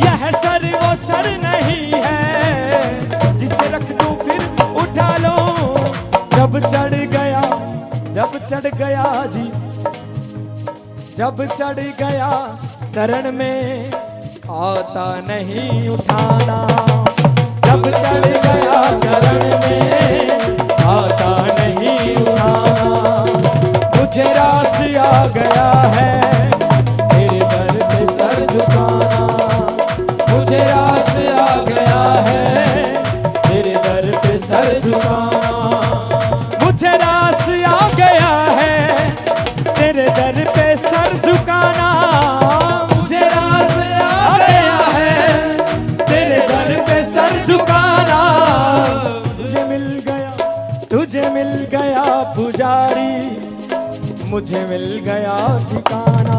यह सर वो सर नहीं है जिसे रख दूं फिर उठा लूं। जब चढ़ गया जी, जब चढ़ गया चरण में आता नहीं उठाना, जब चढ़ गया चरण में आता नहीं उठाना। मुझे रास आ गया है तेरे दर पे सर झुकाना, मुझे रास आ गया है तेरे दर पे सर झुकाना, मुझे रास आ गया है तेरे दर पे सर झुकाना, मुझे रास आ गया है तेरे दर पे सर झुकाना। मुझे मिल गया ठिकाना।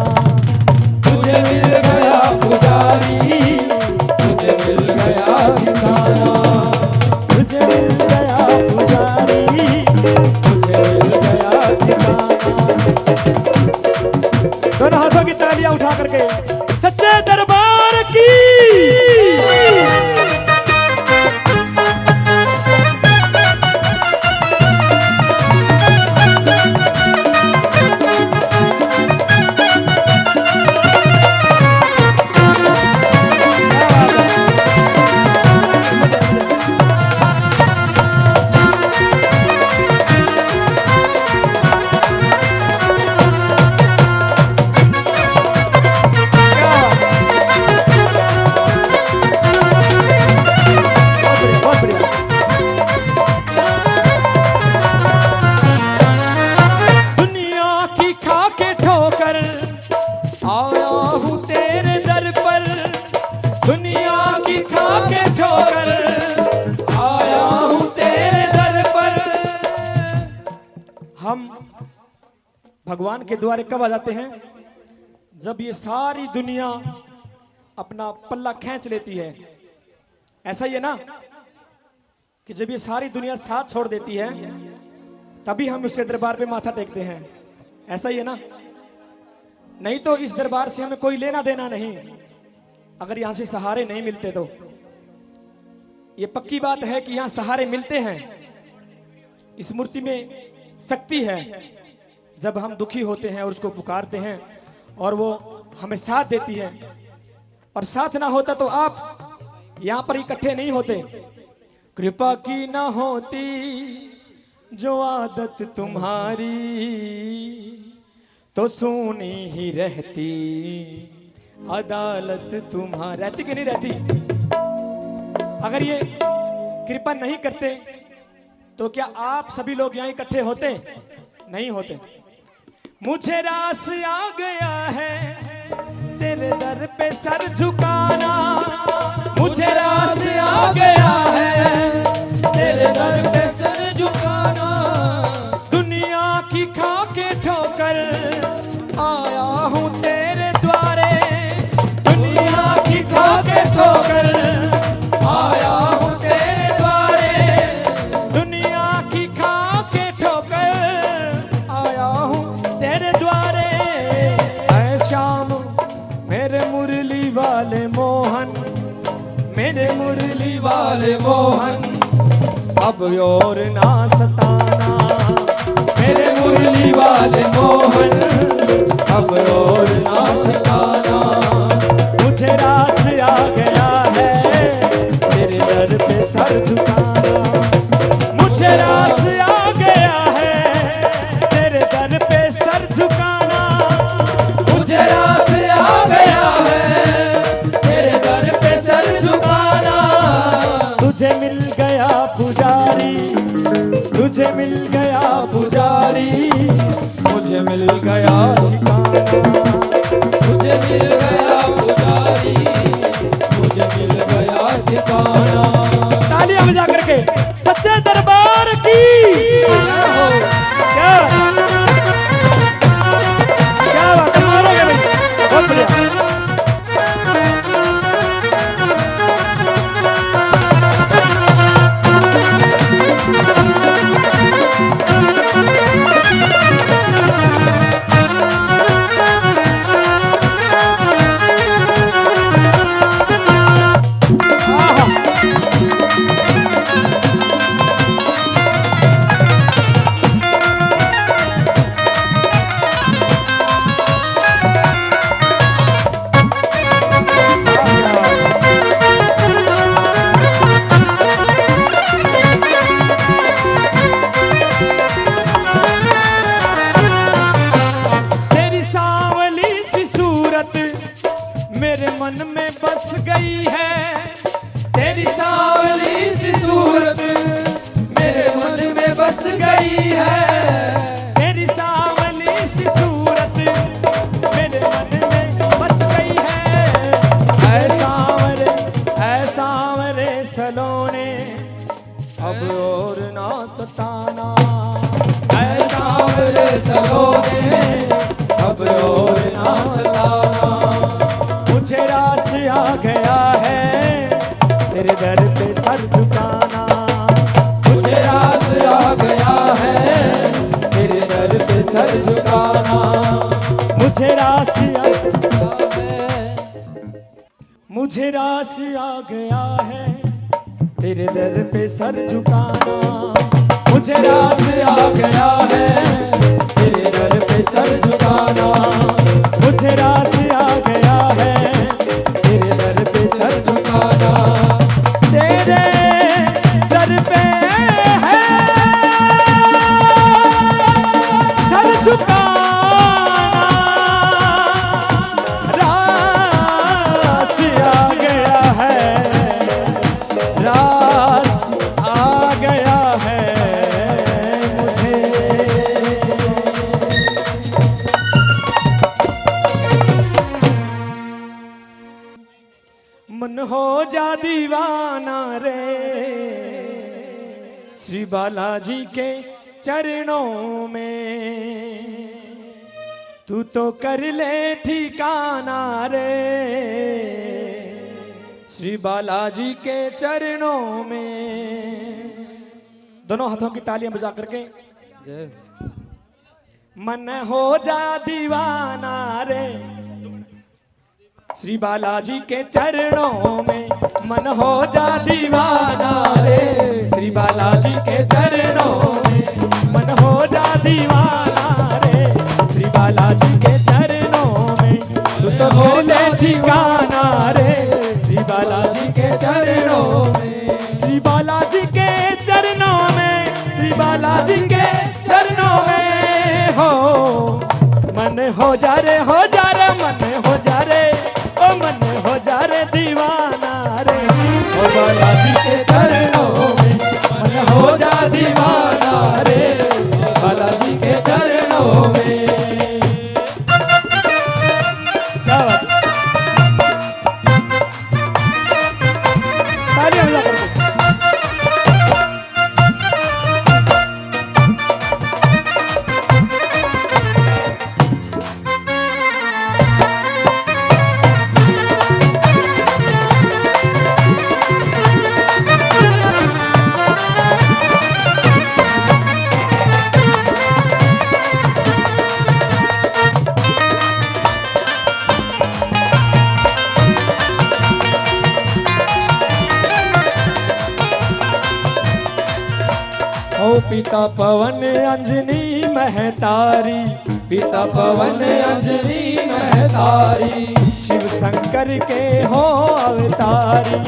मुझे मिल गया पुजारी, मुझे मिल गया ठिकाना। मुझे मिल गया पुजारी, मुझे मिल गया ठिकाना। दोनों हाथों की तालियां उठा करके सच्चे दरबार की। दुनिया की खाके ठोकर आया हूं तेरे दर पर। हम भगवान के द्वारे कब आ जाते हैं? जब ये सारी दुनिया अपना पल्ला खींच लेती है। ऐसा ही है ना कि जब ये सारी दुनिया साथ छोड़ देती है तभी हम उसके दरबार पे माथा टेकते हैं। ऐसा ही है ना? नहीं तो इस दरबार से हमें कोई लेना देना नहीं। अगर यहां से सहारे नहीं मिलते तो ये पक्की बात है कि यहां सहारे मिलते हैं। इस मूर्ति में शक्ति है। जब हम दुखी होते हैं और उसको पुकारते हैं और वो हमें साथ देती है। और साथ ना होता तो आप यहां पर इकट्ठे नहीं होते। कृपा की ना होती जो आदत तुम्हारी तो सुनी ही रहती अदालत तुम्हारी। रहती कि नहीं रहती? अगर ये कृपा नहीं करते तो क्या आप सभी लोग यहाँ इकट्ठे होते? नहीं होते। मुझे रास आ गया है तेरे दर पे सर झुकाना। मुझे रास आ गया है तेरे दर पे सर झुकाना। दुनिया की खाके ठोकर आया हूं तेरे द्वारे। दुनिया की खाके ठोकर आया हूं तेरे द्वारे। दुनिया की खाके ठोकर आया हूं तेरे द्वारे। ऐ श्याम मेरे मुरली वाले मोहन, मेरे मुरली वाले मोहन अब और ना सताना। मेरे मुरली वाले मोहन अब और ना सताना। मुझे रास आ गया है तेरे दर पे सर झुकाना। मुझे रास आ गया है तेरे दर पे सर झुकाना। मुझे रास आ गया है तेरे दर पे सर झुकाना। तुझे मिल गया पुजारी, तुझे मिल गया पुजारी, मुझे मिल गया ठिकाना। मुझे मिल गया पुजारी, मुझे मिल गया ठिकाना। तालियां बजा करके सच्चे दरबार की। क्या बात है, मारोगे भाई, बहुत बढ़िया। मेरे मन में बस गई है। तेरी सांवली सी सूरत मेरे मन में बस गई है। तेरी सांवली सी सूरत मेरे मन में बस गई है। ऐ सांवरे सलोने अब और ना सताना। ऐ सांवरे सलोने आ गया है तेरे दर पे सर झुकाना। मुझे रास आ गया है तेरे दर पे सर झुकाना। मुझे राशि मुझे राशि आ गया है तेरे दर पे सर झुकाना। मुझे रास आ गया है तेरे दर पे सर झुकाना। मुझे राशि आ गया है तेरे दर पे सर झुकाना। तेरे दर पे है सर झुकाना। राशि आ गया है राशि आ गया है मुझे। मन हो जा दीवाना रे श्री बालाजी के चरणों में। तू तो कर ले ठिकाना रे श्री बालाजी के चरणों में। दोनों हाथों की तालियां बजा करके मन हो जा दीवाना रे श्री बालाजी के चरणों में। मन हो जा दीवाना रे श्री बालाजी के चरणों में। मन हो जा दीवाना रे श्री बालाजी के चरणों में। तू तो बोले ठिकाना रे श्री बालाजी के चरणों में। श्री बालाजी के चरणों में श्री बालाजी के चरणों में हो। मन हो जा रे मन हो जा रे ओ मन हो जा रे दीवाना रे ओ बालाजी के चरणों में। मन हो जा दीवाना रे बालाजी के चरणों में। क्या बात है? तालियां बजा करके। ओ पिता पवन अंजनी महतारी पिता पवन अंजनी महतारी। शिव शंकर के हो अवतारी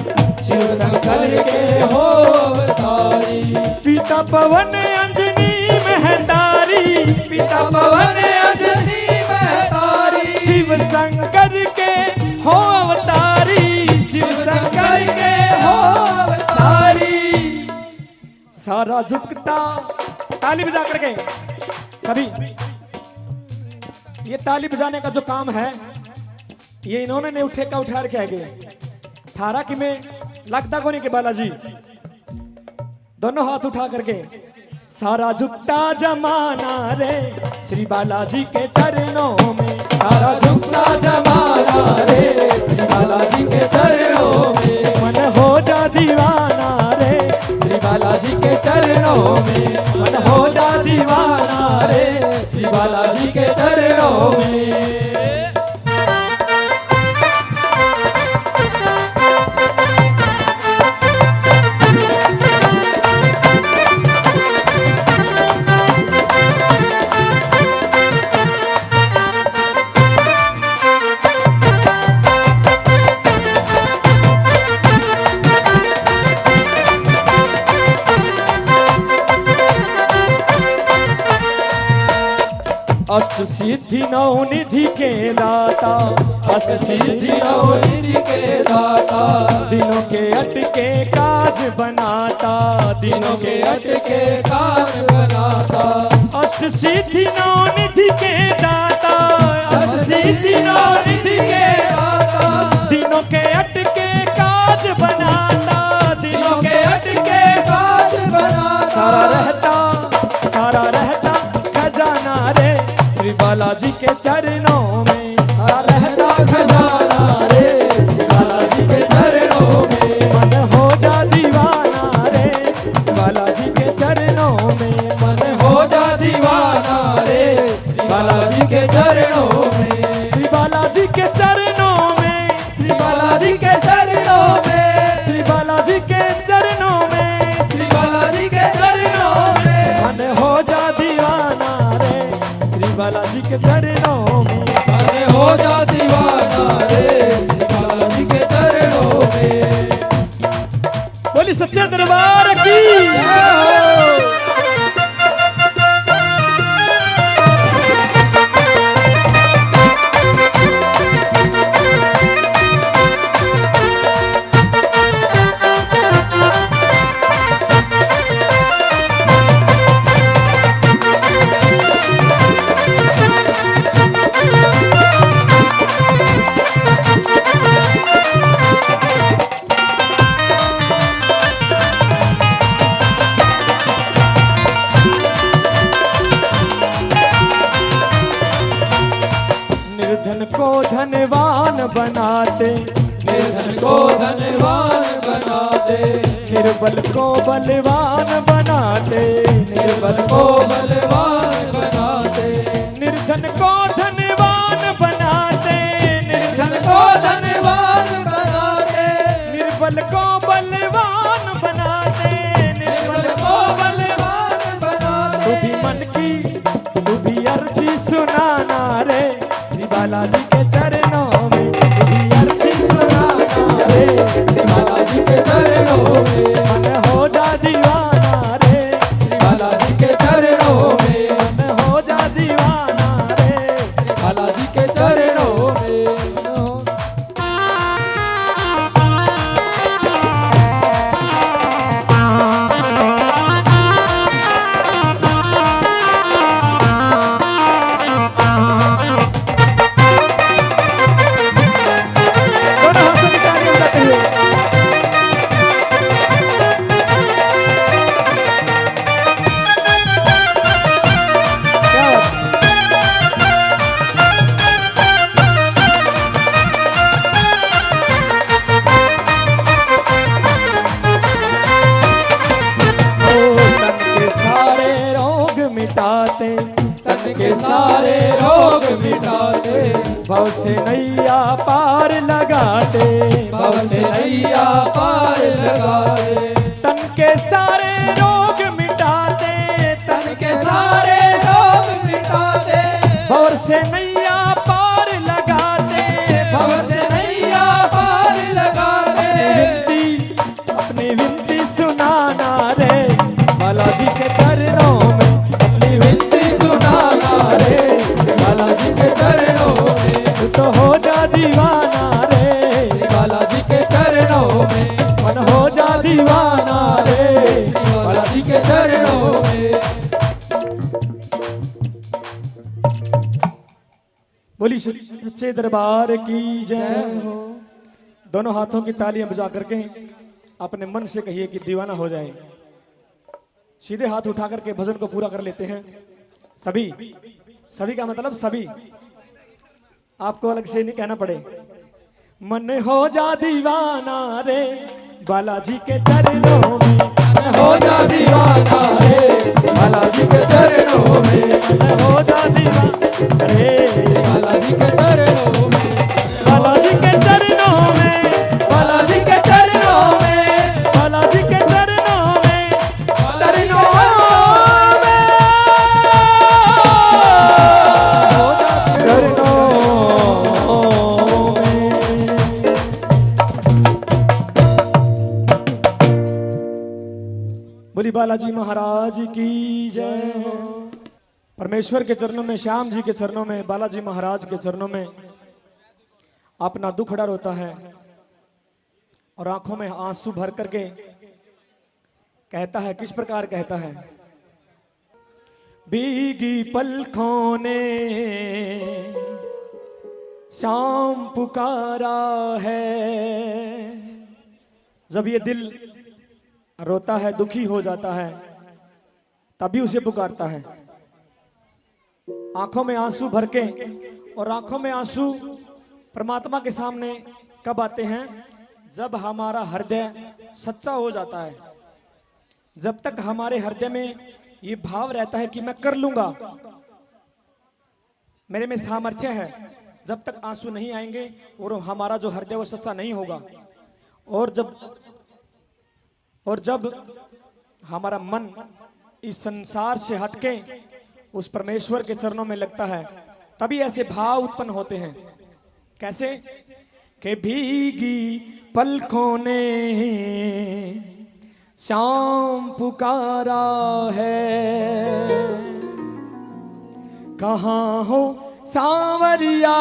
शिव शंकर के हो अवतारी। पिता पवन अंजनी महतारी पिता पवन अंजनी महतारी। शिव शंकर के हो अवतारी शिव शंकर के हो अवतारी। सारा झुकता ताली बजा करके सभी। ये ताली बजाने का जो काम है ये इन्होंने ने उठे का उठा के आगे थारा कि में लगता को नहीं के बालाजी दोनों हाथ उठा करके। सारा झुकता जमाना रे श्री बालाजी के चरणों में। सारा झुकता जमाना रे श्री बालाजी के चरणों में। मन हो जा दीवाना रे श्री बालाजी के चरणों में। मन हो जा दीवाना रे श्री बालाजी के चरणों में। अष्ट सिद्धि नौ निधि के दाता अष्ट सिद्धि नौ निधि के दाता। दिनों के अटके काज बनाता दिनों के अटके काज बनाता। अष्ट सिद्धि नौ निधि के दाता अष्ट सिद्धि नौ निधि के दाता। दिनों के अटके काज बनाता दिनों के अटके काज बनाता। सारा रहता खजाना रे श्री बालाजी के चरणों में। सारा रहता खजाना रे श्री बालाजी बोली सच्चे दरबार की। निर्धन को धनवान बनाते, निर्धन को धनवान बनाते, निर्बल को बलवान बनाते, निर्बल को बलवान बनाते, निर्धन को धनवान बनाते, निर्धन को धनवान बनाते, निर्बल को बलवान बनाते, निर्बल को बलवान बनाते। तू भी मन की तू भी अर्जी सुनाना रे, श्री बालाजी के चरणों में तू भी अर्जी सुनाना रे, श्री बालाजी के चरणों में मन हो जा दीवाना रे, श्री बालाजी के चरणों में मन हो जा दीवाना रे, श्री बालाजी के चरणों में। दोनों हाथों की तालियां बजाते हुए। क्या बात? ओ तन के सारे रोग मिटाते, तन के सारे रोग मिटाते, भव से नैया पार लगाते, भव से नैया पार लगाते, तन के सारे रोग मिटाते, तन के सारे रोग मिटाते, भव से नैया पार लगाते, भव से नैया पार लगाते। अपनी विनती सुनाना रे, बालाजी के चरणों में अपनी विनती सुनाना रे, बालाजी के चरणों में तू तो हो जा दीवाना रे, बालाजी के चरणों में मन हो जा दीवाना रे, बालाजी के चरणों में। बोली सच्चे दरबार की जय हो। दोनों हाथों की तालियां बजा करके अपने मन से कहिए कि दीवाना हो जाए। सीधे हाथ उठा करके भजन को पूरा कर लेते हैं सभी। सभी का मतलब सभी, आपको अलग से नहीं कहना पड़े। मन हो जा दीवाना रे, बालाजी के चरणों में मन हो जा दीवाना रे, बालाजी के चरणों में मन हो जा दीवाना रे, बालाजी के चरणों में बालाजी के चरणों में, बालाजी के चरणों में बालाजी के चरणों में, चरणों बोली बालाजी महाराज की जय हो। परमेश्वर के चरणों में, श्याम जी के चरणों में, बालाजी महाराज के चरणों में अपना दुख डर होता है और आंखों में आंसू भर करके कहता है, किस प्रकार कहता है। भीगी पलकों ने शाम पुकारा है। जब ये दिल रोता है, दुखी हो जाता है, तभी उसे पुकारता है। आंखों में आंसू भर के, और आंखों में आंसू परमात्मा के सामने कब आते हैं? जब हमारा हृदय सच्चा हो जाता है। जब तक हमारे हृदय में ये भाव रहता है कि मैं कर लूंगा, मेरे में सामर्थ्य है, जब तक आंसू नहीं आएंगे और हमारा जो हृदय वो सच्चा नहीं होगा। और जब हमारा मन इस संसार से हटके उस परमेश्वर के चरणों में लगता है, तभी ऐसे भाव उत्पन्न होते हैं। कैसे? कि भीगी पलकों ने शाम पुकारा है, कहाँ हो सांवरिया।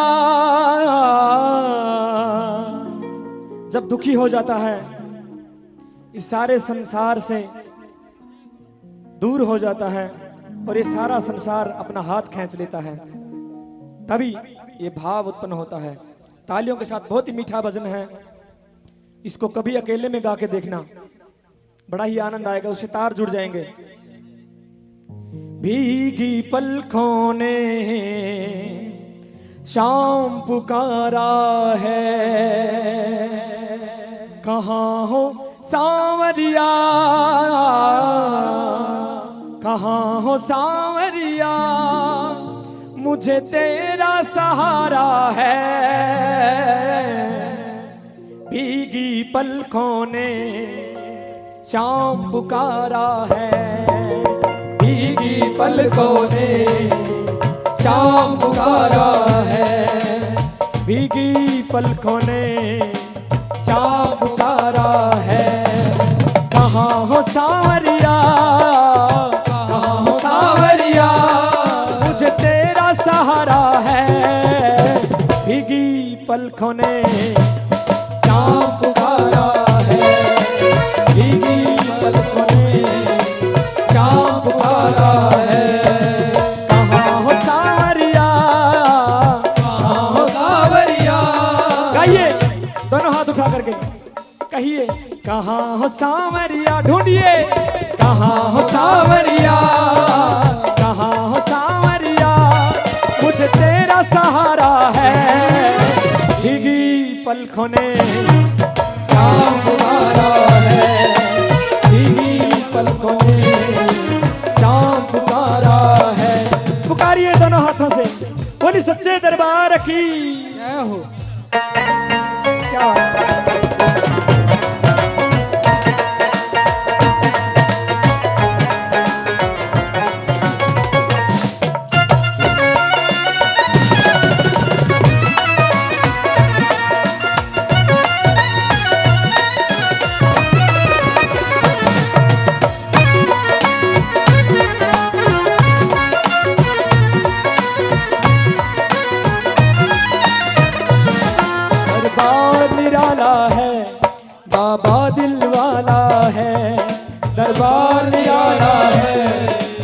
जब दुखी हो जाता है, इस सारे संसार से दूर हो जाता है और ये सारा संसार अपना हाथ खींच लेता है, तभी ये भाव उत्पन्न होता है। तालियों के साथ बहुत ही मीठा भजन है, इसको कभी अकेले में गा के देखना, बड़ा ही आनंद आएगा, उससे तार जुड़ जाएंगे। भीगी पलकों ने शाम पुकारा है, कहाँ हो सांवरिया, कहाँ हो सांवरिया, मुझे तेरा सहारा है। भीगी पलकों ने शाम पुकारा है, भीगी पलकों ने शाम पुकारा है, भीगी पलकों ने शाम पुकारा है। कहाँ हो सांवरिया, कहाँ हो सांवरिया, मुझे तेरा सहारा है। भीगी पलकों ने शाम पुकारा है, भीगी पलकों ने शाम पुकारा है। कहाँ हो सांवरिया, कहाँ हो सांवरिया, गाइए दोनों हाथ उठा करके कहिए, कहाँ हो सांवरिया, ढूंढिए कहाँ हो सांवरिया, कहाँ हो सांवरिया, मुझे तेरा सहारा है। भीगी पलकों ने शाम पुकारा है, भीगी पलकों ने शाम पुकारा है। पुकारिए दोनों हाथों से, बोली सच्चे दरबार की जय हो। क्या है, बाबा दिल वाला है, दरबार निराला है,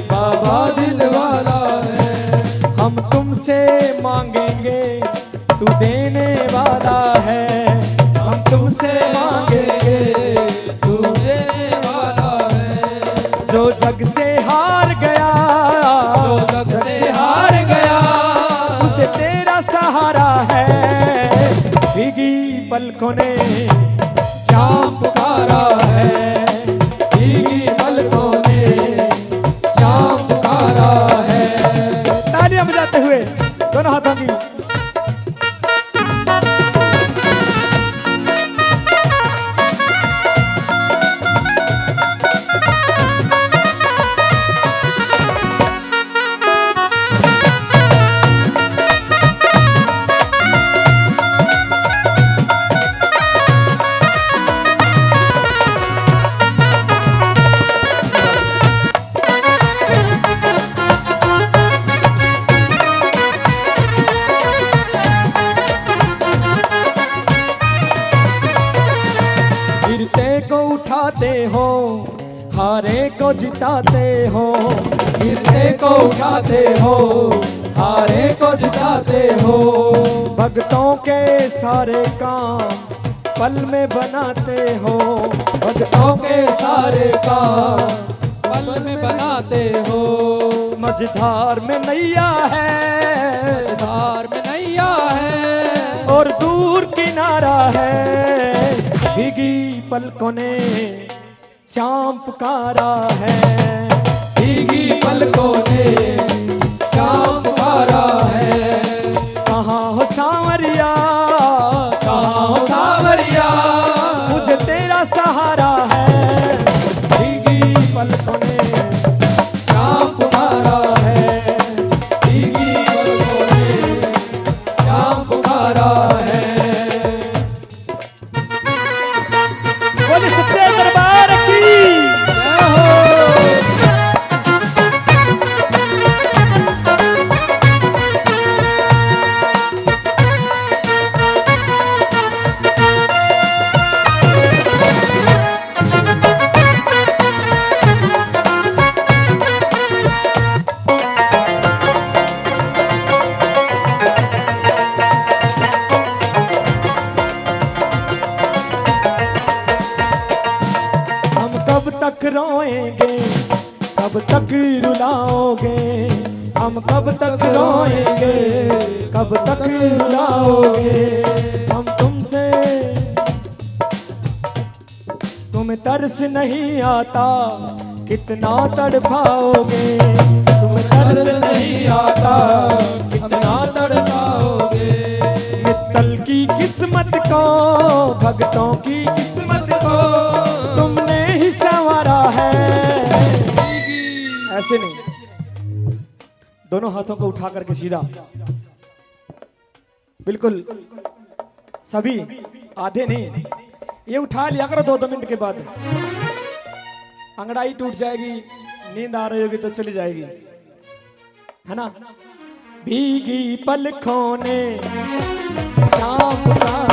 बाबा दिल वाला है। हम तुमसे मांगेंगे तू देने वाला है, हम तुमसे मांगेंगे तू देने वाला है। जो जग से हार गया, जो जग से हार गया, उसे तेरा सहारा है। भीगी पलकों ने शाम पुकारा है, भीगी पलकों ने शाम पुकारा है। तालियां बजाते हुए दोनों हाथों की। उठाते हो, हारे को जिताते हो, गिरते को उठाते हो, हारे को जिताते हो। भक्तों के सारे काम पल में बनाते हो, भक्तों के सारे काम पल में बनाते हो। मझधार में नैया है, मझधार में नैया है, और दूर किनारा है। भीगी पलकों ने शाम पुकारा है, भीगी पलकों ने शाम पुकारा है। कहाँ हो सांवरिया, कहाँ हो सांवरिया, मुझे तेरा सहारा है। भीगी पलकों ने शाम पुकारा है, भीगी पलकों ने शाम पुकारा है। बोले सच्चे दरबार की। कब तक रोएंगे, कब तक रुलाओगे, हम कब तक रोएंगे, कब तक रुलाओगे। हम तुमसे, तुम्हें तरस नहीं आता, कितना तड़पाओगे, तुम्हें तरस नहीं आता, कितना तड़पाओगे। मित्तल की किस्मत को, भक्तों की किस्मत को तुमने ही संवारा है। ऐसे नहीं, दोनों हाथों को उठा करके सीधा, बिल्कुल सभी, आधे नहीं, ये उठा लिया करो 2-2 मिनट के बाद। अंगड़ाई टूट जाएगी, नींद आ रही होगी तो चली जाएगी, है ना। भीगी पलकों ने शाम का